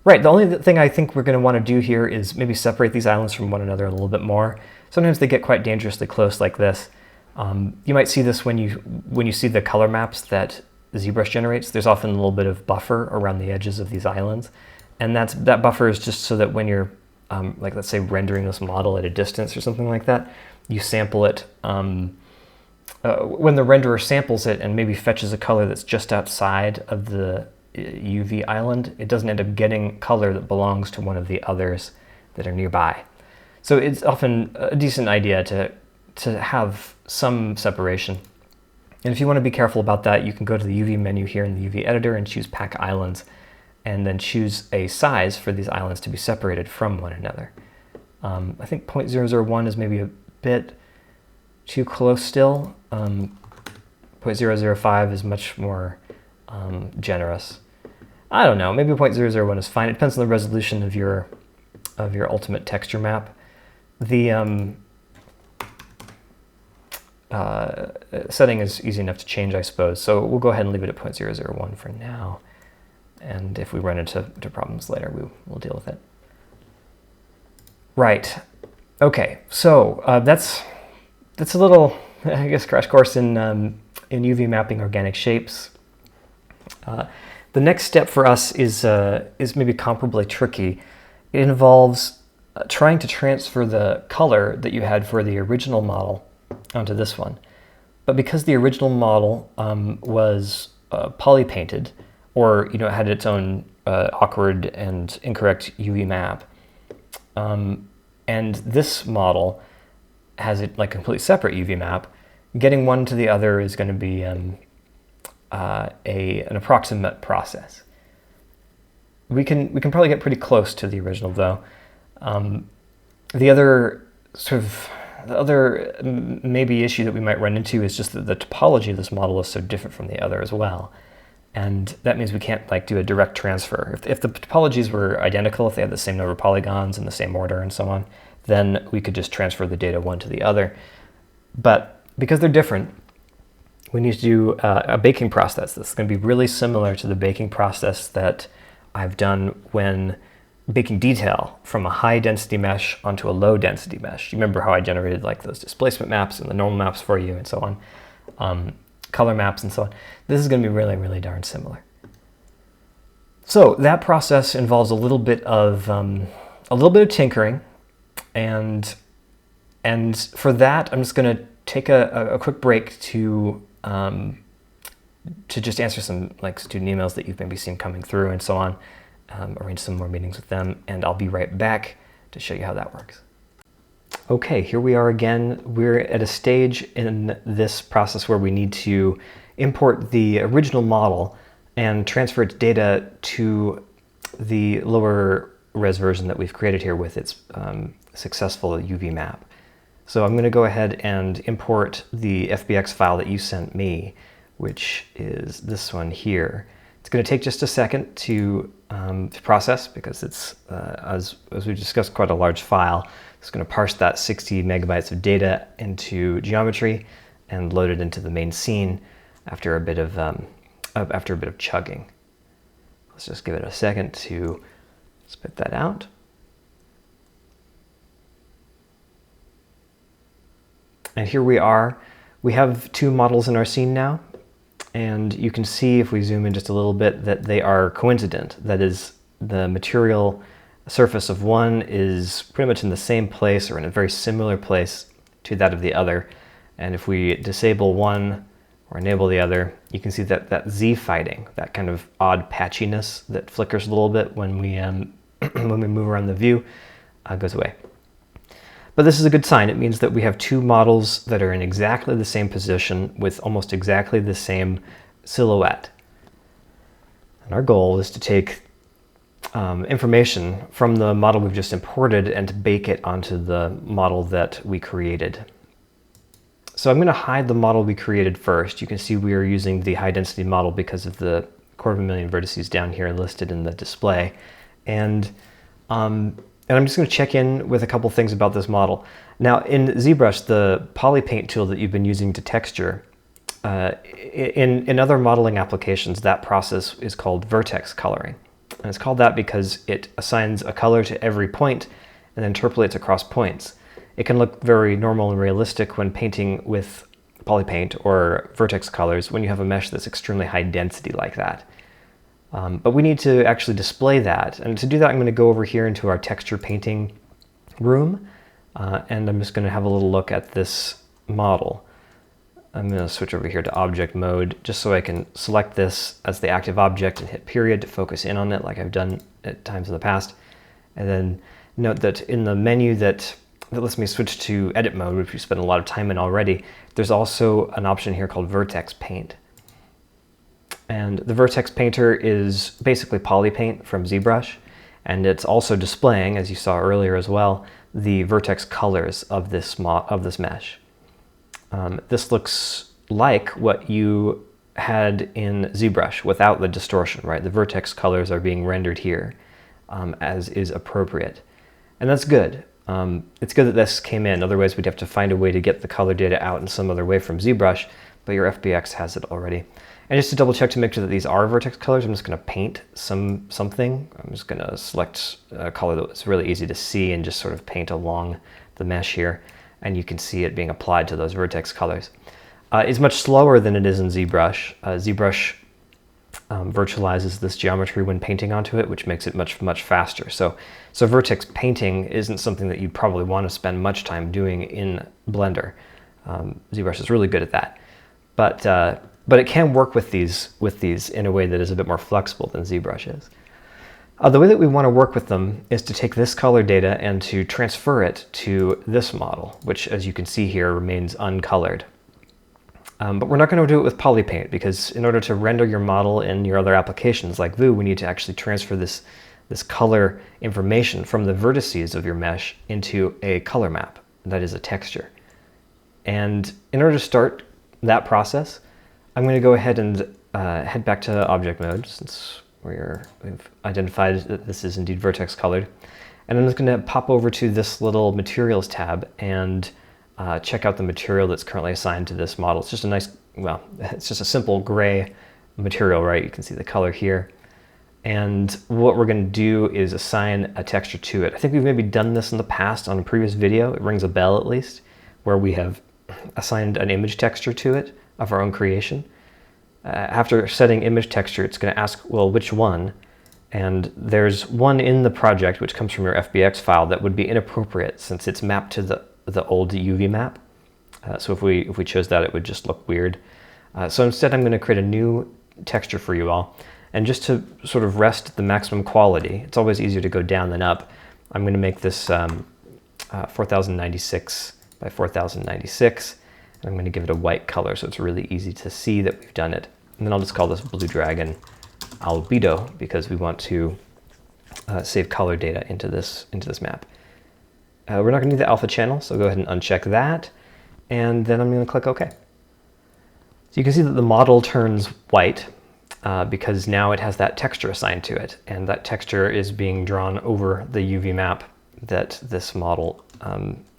Right, the only thing I think we're going to want to do here is maybe separate these islands from one another a little bit more. Sometimes they get quite dangerously close like this. You might see this when you see the color maps that ZBrush generates. There's often a little bit of buffer around the edges of these islands, and that buffer is just so that when you're like, let's say, rendering this model at a distance or something like that, you sample it. When the renderer samples it and maybe fetches a color that's just outside of the UV island, it doesn't end up getting color that belongs to one of the others that are nearby. So it's often a decent idea to have some separation. And if you want to be careful about that, you can go to the UV menu here in the UV editor and choose Pack Islands, and then choose a size for these islands to be separated from one another. I think 0.001 is maybe a bit too close still. 0.005 is much more generous. I don't know, maybe 0.001 is fine. It depends on the resolution of your ultimate texture map. The setting is easy enough to change, I suppose, so we'll go ahead and leave it at 0.001 for now. And if we run into problems later, we'll deal with it. Right. Okay. So that's a little, I guess, crash course in UV mapping organic shapes. The next step for us is maybe comparably tricky. It involves trying to transfer the color that you had for the original model onto this one. But because the original model was poly painted, or had its own awkward and incorrect UV map, and this model has it like completely separate UV map, getting one to the other is going to be an approximate process. We can probably get pretty close to the original though. The other maybe issue that we might run into is just that the topology of this model is so different from the other as well. And that means we can't like do a direct transfer. If the topologies were identical, if they had the same number of polygons in the same order and so on, then we could just transfer the data one to the other. But because they're different, we need to do a baking process that's going to be really similar to the baking process that I've done when baking detail from a high density mesh onto a low density mesh. You remember how I generated like those displacement maps and the normal maps for you and so on. Color maps and so on. This is going to be really, really darn similar. So that process involves a little bit of tinkering, and for that I'm just going to take a quick break to just answer some like student emails that you've maybe seen coming through and so on, arrange some more meetings with them, and I'll be right back to show you how that works. Okay, here we are again. We're at a stage in this process where we need to import the original model and transfer its data to the lower res version that we've created here with its successful UV map. So I'm going to go ahead and import the FBX file that you sent me, which is this one here. It's going to take just a second to process because it's, as we discussed, quite a large file. It's going to parse that 60 megabytes of data into geometry and load it into the main scene after a bit of chugging. Let's just give it a second to spit that out. And here we are. We have two models in our scene now, and you can see if we zoom in just a little bit that they are coincident. That is, the material surface of one is pretty much in the same place or in a very similar place to that of the other. And if we disable one or enable the other, you can see that that Z fighting, that kind of odd patchiness that flickers a little bit when we when we move around the view, goes away. But this is a good sign. It means that we have two models that are in exactly the same position with almost exactly the same silhouette. And our goal is to take information from the model we've just imported and to bake it onto the model that we created. So I'm going to hide the model we created first. You can see we are using the high density model because of the 250,000 vertices down here listed in the display. And I'm just going to check in with a couple things about this model. Now in ZBrush, the polypaint tool that you've been using to texture, in other modeling applications, that process is called vertex coloring. And it's called that because it assigns a color to every point and then interpolates across points. It can look very normal and realistic when painting with polypaint or vertex colors when you have a mesh that's extremely high density like that. But we need to actually display that. And to do that, I'm going to go over here into our texture painting room. And I'm just going to have a little look at this model. I'm going to switch over here to object mode just so I can select this as the active object and hit period to focus in on it like I've done at times in the past. And then note that in the menu that lets me switch to edit mode, which we spent a lot of time in already, there's also an option here called Vertex Paint. And the Vertex Painter is basically polypaint from ZBrush, and it's also displaying, as you saw earlier as well, the vertex colors of this mesh. This looks like what you had in ZBrush without the distortion, right? The vertex colors are being rendered here as is appropriate. And that's good. It's good that this came in, otherwise we'd have to find a way to get the color data out in some other way from ZBrush, but your FBX has it already. And just to double check to make sure that these are vertex colors, I'm just going to paint something. I'm just going to select a color that's really easy to see and just sort of paint along the mesh here. And you can see it being applied to those vertex colors. It's much slower than it is in ZBrush. ZBrush virtualizes this geometry when painting onto it, which makes it much faster. So vertex painting isn't something that you probably want to spend much time doing in Blender. ZBrush is really good at that. But it can work with these in a way that is a bit more flexible than ZBrush is. The way that we want to work with them is to take this color data and to transfer it to this model, which, as you can see here, remains uncolored. But we're not going to do it with polypaint because in order to render your model in your other applications like Vue, we need to actually transfer this color information from the vertices of your mesh into a color map, that is a texture. And in order to start that process, I'm going to go ahead and head back to object mode since we've identified that this is indeed vertex colored. And I'm just going to pop over to this little materials tab and check out the material that's currently assigned to this model. It's just a nice, well, it's just a simple gray material, right? You can see the color here. And what we're going to do is assign a texture to it. I think we've maybe done this in the past on a previous video. It rings a bell at least, where we have assigned an image texture to it of our own creation. After setting image texture, it's going to ask, well, which one? And there's one in the project, which comes from your FBX file, that would be inappropriate since it's mapped to the old UV map. So if we chose that, it would just look weird. So instead, I'm going to create a new texture for you all. And just to sort of rest the maximum quality, it's always easier to go down than up. I'm going to make this 4096 by 4096. And I'm going to give it a white color so it's really easy to see that we've done it. And then I'll just call this Blue Dragon Albedo because we want to save color data into this map. We're not going to need the alpha channel, so go ahead and uncheck that. And then I'm going to click OK. So you can see that the model turns white because now it has that texture assigned to it. And that texture is being drawn over the UV map that this model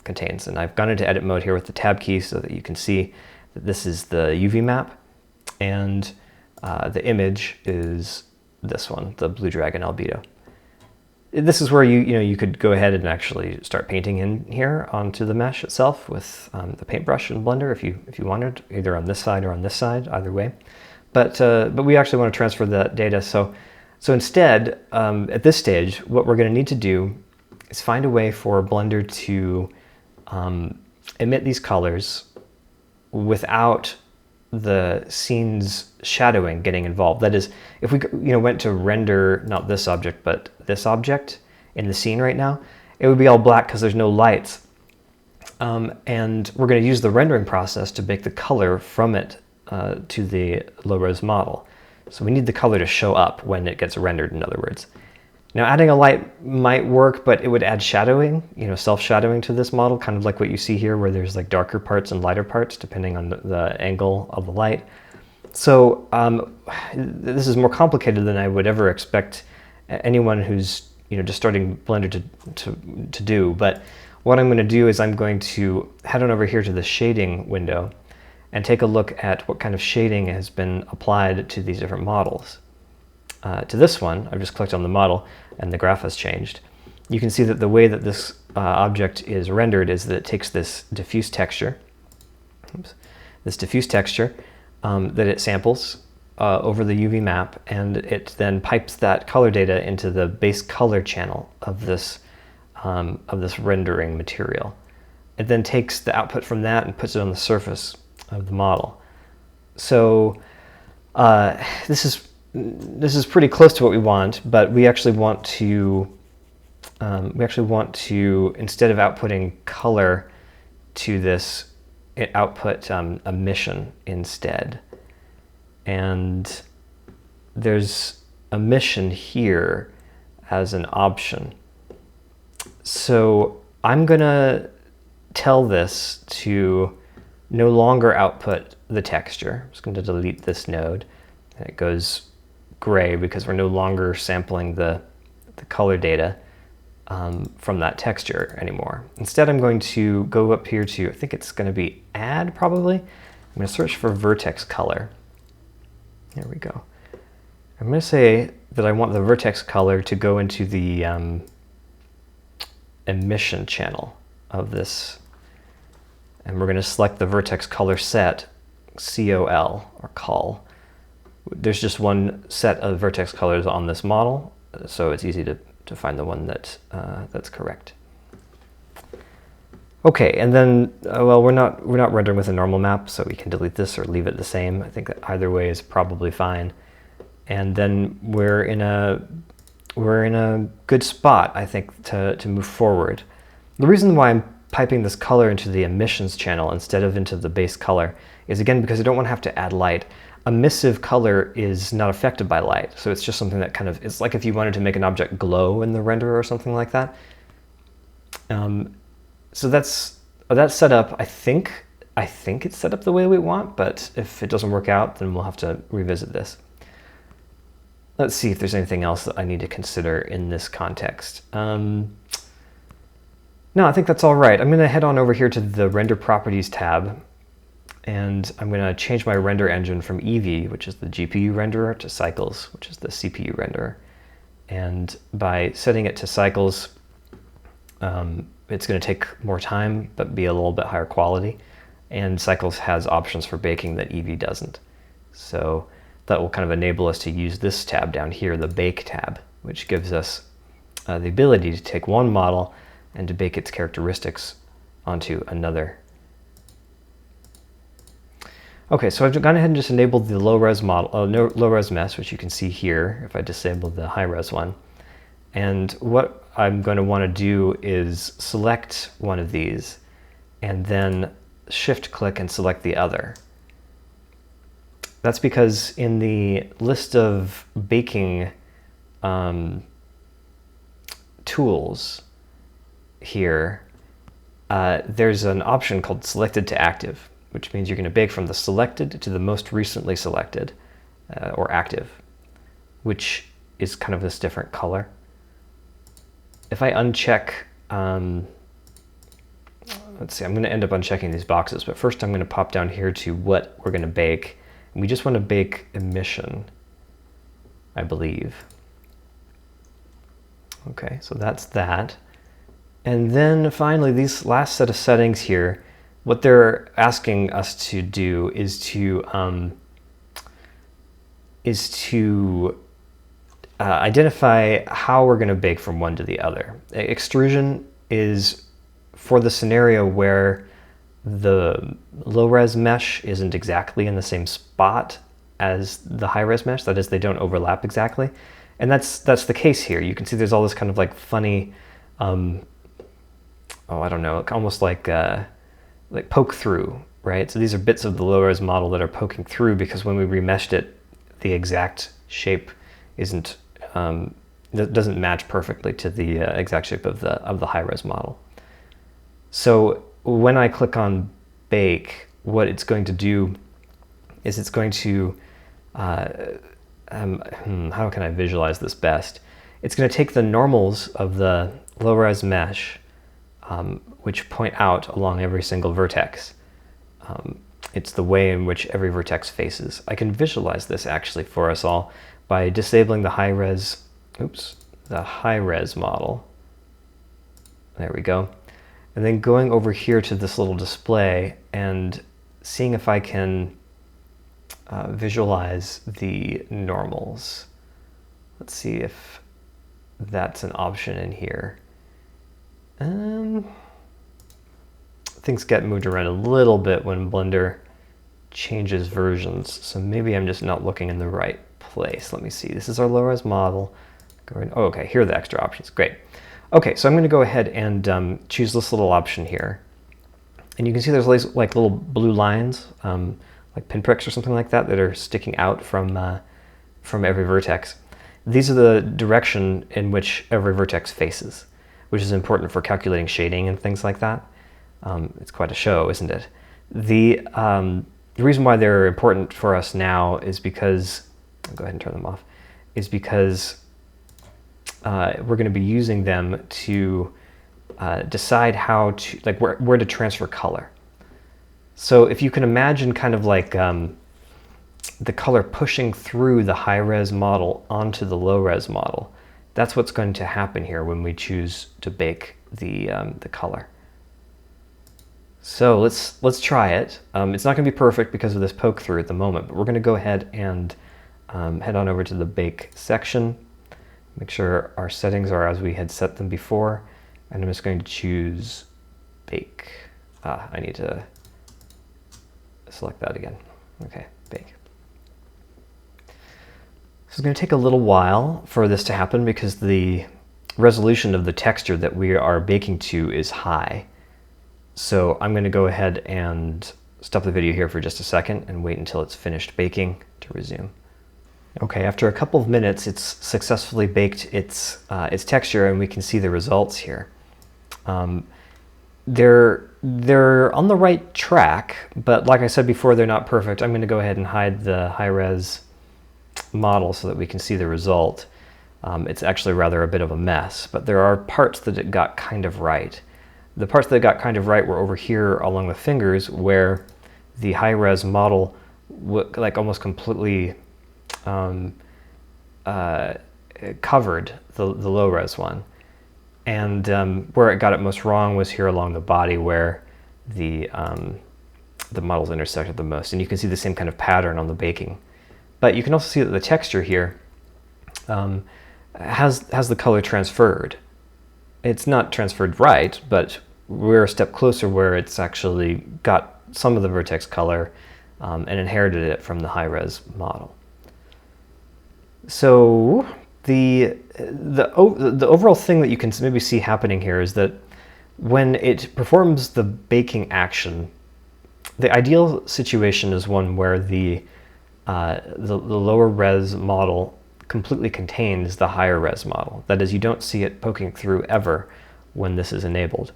contains. And I've gone into edit mode here with the tab key so that you can see that this is the UV map and the image is this one, the Blue Dragon Albedo. This is where you could go ahead and actually start painting in here onto the mesh itself with the paintbrush in Blender if you wanted, either on this side or on this side, either way. But we actually want to transfer that data, so So instead, at this stage, what we're going to need to do is find a way for Blender to emit these colors without the scene's shadowing getting involved. That is, if we went to render not this object but this object in the scene right now, it would be all black because there's no lights. And we're going to use the rendering process to bake the color from it to the low-res model. So we need the color to show up when it gets rendered, in other words. Now adding a light might work, but it would add shadowing, self-shadowing to this model, kind of like what you see here where there's like darker parts and lighter parts depending on the angle of the light. So this is more complicated than I would ever expect anyone who's just starting Blender to do. But what I'm going to do is I'm going to head on over here to the shading window and take a look at what kind of shading has been applied to these different models. To this one, I've just clicked on the model and the graph has changed. You can see that the way that this object is rendered is that it takes this diffuse texture, that it samples over the UV map, and it then pipes that color data into the base color channel of this rendering material. It then takes the output from that and puts it on the surface of the model. So this is pretty close to what we want, but we actually want to instead of outputting color to this, output emission instead. And there's emission here as an option. So I'm gonna tell this to no longer output the texture. I'm just going to delete this node, and it goes gray because we're no longer sampling the color data from that texture anymore. Instead, I'm going to go up here to, I think it's going to be add probably. I'm going to search for vertex color. There we go. I'm going to say that I want the vertex color to go into the emission channel of this. And we're going to select the vertex color set, COL, or col. There's just one set of vertex colors on this model, so it's easy to find the one that's correct. Okay, and then, well, we're not rendering with a normal map, so we can delete this or leave it the same. I think that either way is probably fine. And then we're in a good spot, I think, to move forward. The reason why I'm piping this color into the emissions channel instead of into the base color is, again, because I don't want to have to add light. Emissive color is not affected by light, so it's just something that kind of, it's like if you wanted to make an object glow in the renderer or something like that. So that's set up. I think it's set up the way we want, but if it doesn't work out, then we'll have to revisit this. Let's see if there's anything else that I need to consider in this context. No, I think that's all right. I'm going to head on over here to the Render Properties tab, and I'm going to change my render engine from Eevee, which is the GPU renderer, to Cycles, which is the CPU renderer. And by setting it to Cycles, it's going to take more time, but be a little bit higher quality. And Cycles has options for baking that Eevee doesn't. So that will kind of enable us to use this tab down here, the Bake tab, which gives us the ability to take one model and to bake its characteristics onto another. Okay, so I've gone ahead and just enabled the low-res model, low-res mesh, which you can see here if I disable the high-res one. And what I'm going to want to do is select one of these and then shift-click and select the other. That's because in the list of baking tools here, there's an option called Selected to Active, which means you're going to bake from the selected to the most recently selected, or active, which is kind of this different color. If I uncheck, let's see, I'm going to end up unchecking these boxes, but first I'm going to pop down here to what we're going to bake. And we just want to bake emission, I believe. Okay, so that's that. And then finally, these last set of settings here, what they're asking us to do is to identify how we're going to bake from one to the other. Extrusion is for the scenario where the low-res mesh isn't exactly in the same spot as the high-res mesh. That is, they don't overlap exactly. And that's the case here. You can see there's all this kind of like funny, I don't know, almost like poke through, right? So these are bits of the low-res model that are poking through because when we remeshed it, the exact shape isn't doesn't match perfectly to the exact shape of the high-res model. So when I click on bake, what it's going to do is it's going to how can I visualize this best? It's going to take the normals of the low-res mesh, which point out along every single vertex. It's the way in which every vertex faces. I can visualize this actually for us all by disabling the high-res model. There we go. And then going over here to this little display and seeing if I can visualize the normals. Let's see if that's an option in here. Things get moved around a little bit when Blender changes versions, so maybe I'm just not looking in the right place. Let me see. This is our low-res model. Oh, okay, here are the extra options. Great. Okay, so I'm going to go ahead and choose this little option here. And you can see there's like little blue lines, like pinpricks or something like that, that are sticking out from every vertex. These are the direction in which every vertex faces, which is important for calculating shading and things like that. It's quite a show, isn't it? The reason why they're important for us now is because, I'll go ahead and turn them off, is because we're going to be using them to decide how to, like where to transfer color. So if you can imagine kind of like the color pushing through the high-res model onto the low-res model, that's what's going to happen here when we choose to bake the color. So let's try it. It's not going to be perfect because of this poke through at the moment, but we're going to go ahead and head on over to the bake section. Make sure our settings are as we had set them before, and I'm just going to choose bake. I need to select that again. Okay, bake. So it's going to take a little while for this to happen because the resolution of the texture that we are baking to is high. So I'm going to go ahead and stop the video here for just a second and wait until it's finished baking to resume. Okay, after a couple of minutes, it's successfully baked its texture, and we can see the results here. They're on the right track, but like I said before, they're not perfect. I'm going to go ahead and hide the high-res model so that we can see the result. It's actually rather a bit of a mess, but there are parts that it got kind of right. The parts that got kind of right were over here along the fingers, where the high-res model like almost completely covered the low-res one. And where it got it most wrong was here along the body, where the models intersected the most. And you can see the same kind of pattern on the baking. But you can also see that the texture here has the color transferred. It's not transferred right, but we're a step closer where it's actually got some of the vertex color and inherited it from the high-res model. So the overall thing that you can maybe see happening here is that when it performs the baking action, the ideal situation is one where the lower res model completely contains the higher res model. That is, you don't see it poking through ever when this is enabled.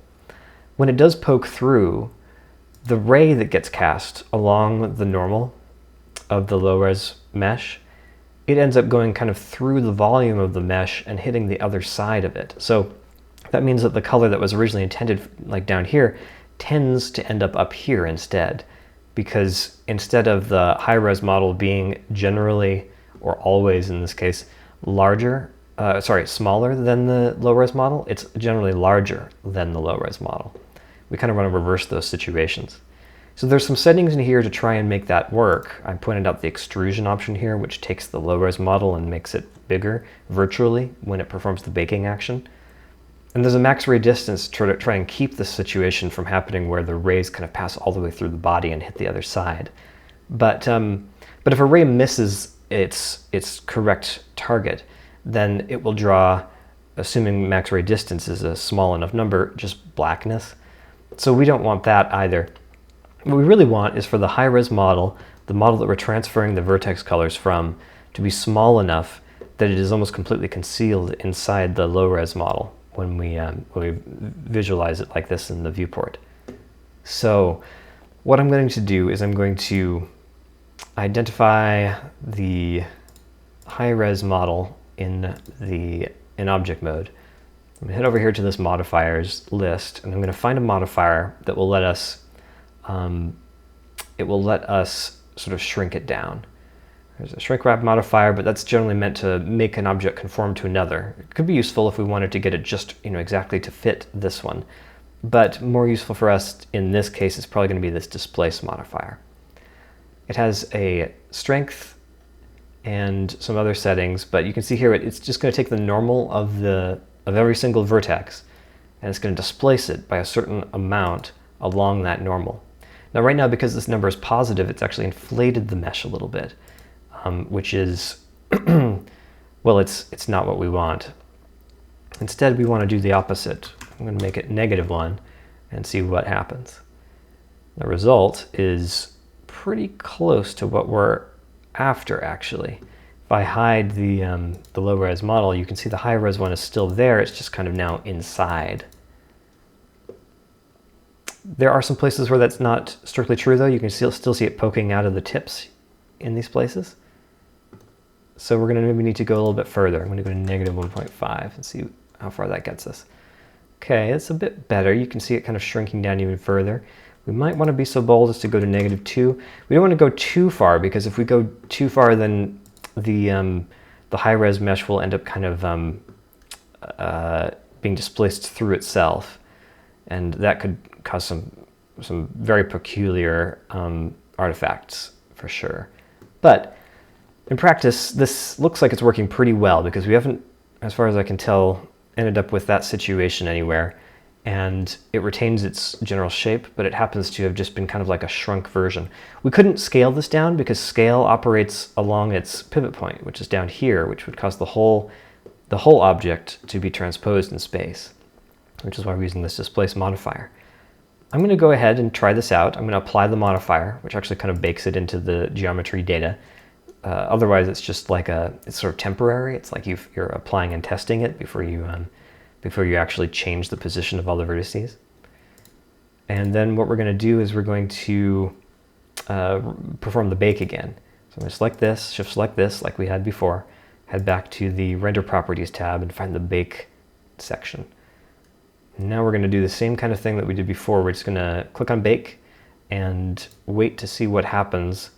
When it does poke through, the ray that gets cast along the normal of the low res mesh, it ends up going kind of through the volume of the mesh and hitting the other side of it. So that means that the color that was originally intended, like down here, tends to end up here instead, because instead of the high-res model being generally, or always in this case, smaller than the low-res model, it's generally larger than the low-res model. We kind of want to reverse those situations. So there's some settings in here to try and make that work. I pointed out the extrusion option here, which takes the low-res model and makes it bigger virtually when it performs the baking action. And there's a max ray distance to try and keep this situation from happening where the rays kind of pass all the way through the body and hit the other side. But if a ray misses its correct target, then it will draw, assuming max ray distance is a small enough number, just blackness. So we don't want that either. What we really want is for the high-res model, the model that we're transferring the vertex colors from, to be small enough that it is almost completely concealed inside the low-res model when we visualize it like this in the viewport. So what I'm going to do is I'm going to identify the high-res model in object mode. I'm going to head over here to this modifiers list, and I'm going to find a modifier that will let us sort of shrink it down. There's a shrink wrap modifier, but that's generally meant to make an object conform to another. It could be useful if we wanted to get it just exactly to fit this one, but more useful for us in this case is probably going to be this displace modifier. It has a strength and some other settings, but you can see here it's just going to take the normal of every single vertex, and it's going to displace it by a certain amount along that normal. Now right now, because this number is positive, it's actually inflated the mesh a little bit, which is, well, it's not what we want. Instead, we want to do the opposite. I'm going to make it -1 and see what happens. The result is pretty close to what we're after, actually. If I hide the low-res model, you can see the high-res one is still there. It's just kind of now inside. There are some places where that's not strictly true, though. You can still see it poking out of the tips in these places. So we're going to maybe need to go a little bit further. I'm going to go to -1.5 and see how far that gets us. Okay, it's a bit better. You can see it kind of shrinking down even further. We might want to be so bold as to go to -2. We don't want to go too far, because if we go too far, then the high-res mesh will end up kind of being displaced through itself, and that could cause some very peculiar artifacts for sure. But in practice, this looks like it's working pretty well, because we haven't, as far as I can tell, ended up with that situation anywhere, and it retains its general shape, but it happens to have just been kind of like a shrunk version. We couldn't scale this down because scale operates along its pivot point, which is down here, which would cause the whole object to be transposed in space, which is why we're using this displace modifier. I'm going to go ahead and try this out. I'm going to apply the modifier, which actually kind of bakes it into the geometry data. Otherwise, it's just like it's sort of temporary. It's like you're applying and testing it before you actually change the position of all the vertices. And then what we're going to do is we're going to perform the bake again. So I'm going to select this, shift select this like we had before, head back to the render properties tab and find the bake section. Now we're going to do the same kind of thing that we did before. We're just going to click on bake and wait to see what happens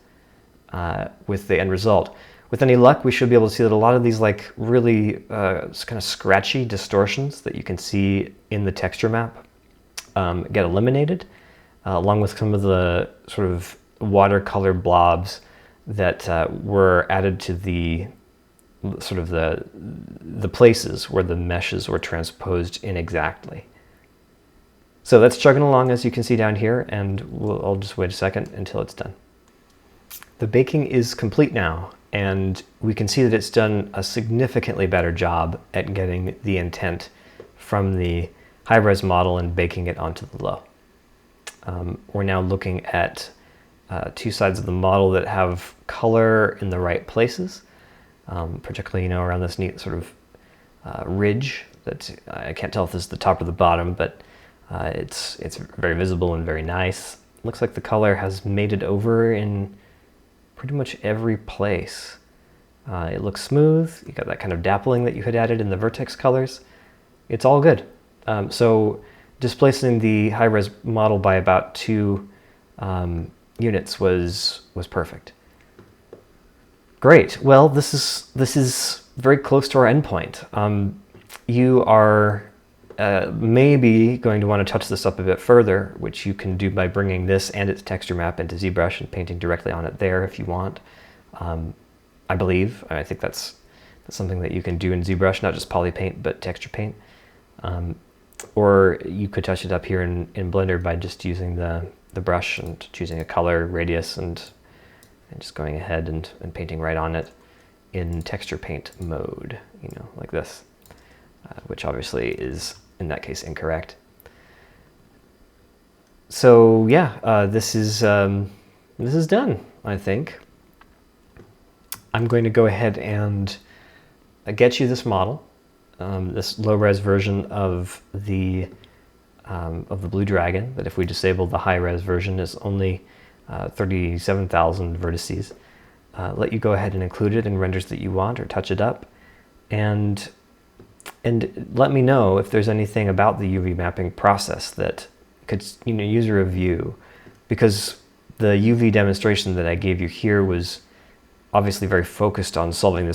with the end result. With any luck, we should be able to see that a lot of these really kind of scratchy distortions that you can see in the texture map get eliminated, along with some of the sort of watercolor blobs that were added to the places where the meshes were transposed inexactly. So that's chugging along, as you can see down here, and I'll just wait a second until it's done. The baking is complete now, and we can see that it's done a significantly better job at getting the intent from the high-res model and baking it onto the low. We're now looking at two sides of the model that have color in the right places, particularly around this neat sort of ridge that I can't tell if this is the top or the bottom, but it's very visible and very nice. Looks like the color has made it over in pretty much every place. It looks smooth. You got that kind of dappling that you had added in the vertex colors. It's all good. So displacing the high-res model by about 2 units was perfect. Great. Well, this is very close to our endpoint. You are maybe going to want to touch this up a bit further, which you can do by bringing this and its texture map into ZBrush and painting directly on it there if you want. I believe, I think that's something that you can do in ZBrush, not just poly paint, but texture paint. Or you could touch it up here in Blender by just using the brush and choosing a color, radius, and just going ahead and painting right on it in texture paint mode, you know, like this, which obviously is, in that case, incorrect. So yeah, this is done, I think. I'm going to go ahead and get you this model, this low-res version of the Blue Dragon, that if we disable the high-res version is only 37,000 vertices. Let you go ahead and include it in renders that you want or touch it up, and let me know if there's anything about the UV mapping process that could, you know, use a review, because the UV demonstration that I gave you here was obviously very focused on solving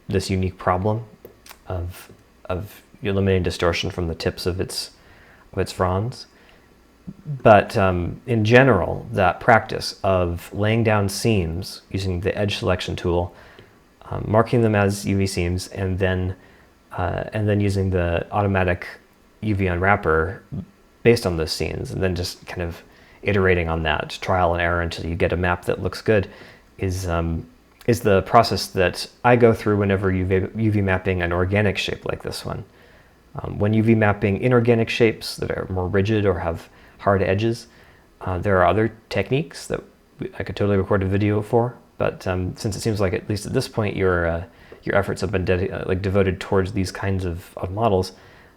this unique problem of eliminating distortion from the tips of its fronds. But in general, that practice of laying down seams using the edge selection tool, marking them as UV seams, and then using the automatic UV unwrapper based on those scenes, and then just kind of iterating on that, trial and error until you get a map that looks good, is the process that I go through whenever UV mapping an organic shape like this one. When UV mapping inorganic shapes that are more rigid or have hard edges, there are other techniques that I could totally record a video for, but since it seems like, at least at this point, your efforts have been devoted towards these kinds of models,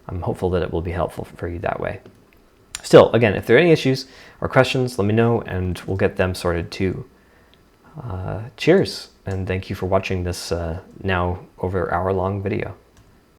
I'm hopeful that it will be helpful for you that way. Still, again, if there are any issues or questions, let me know and we'll get them sorted too. Cheers, and thank you for watching this now over hour-long video.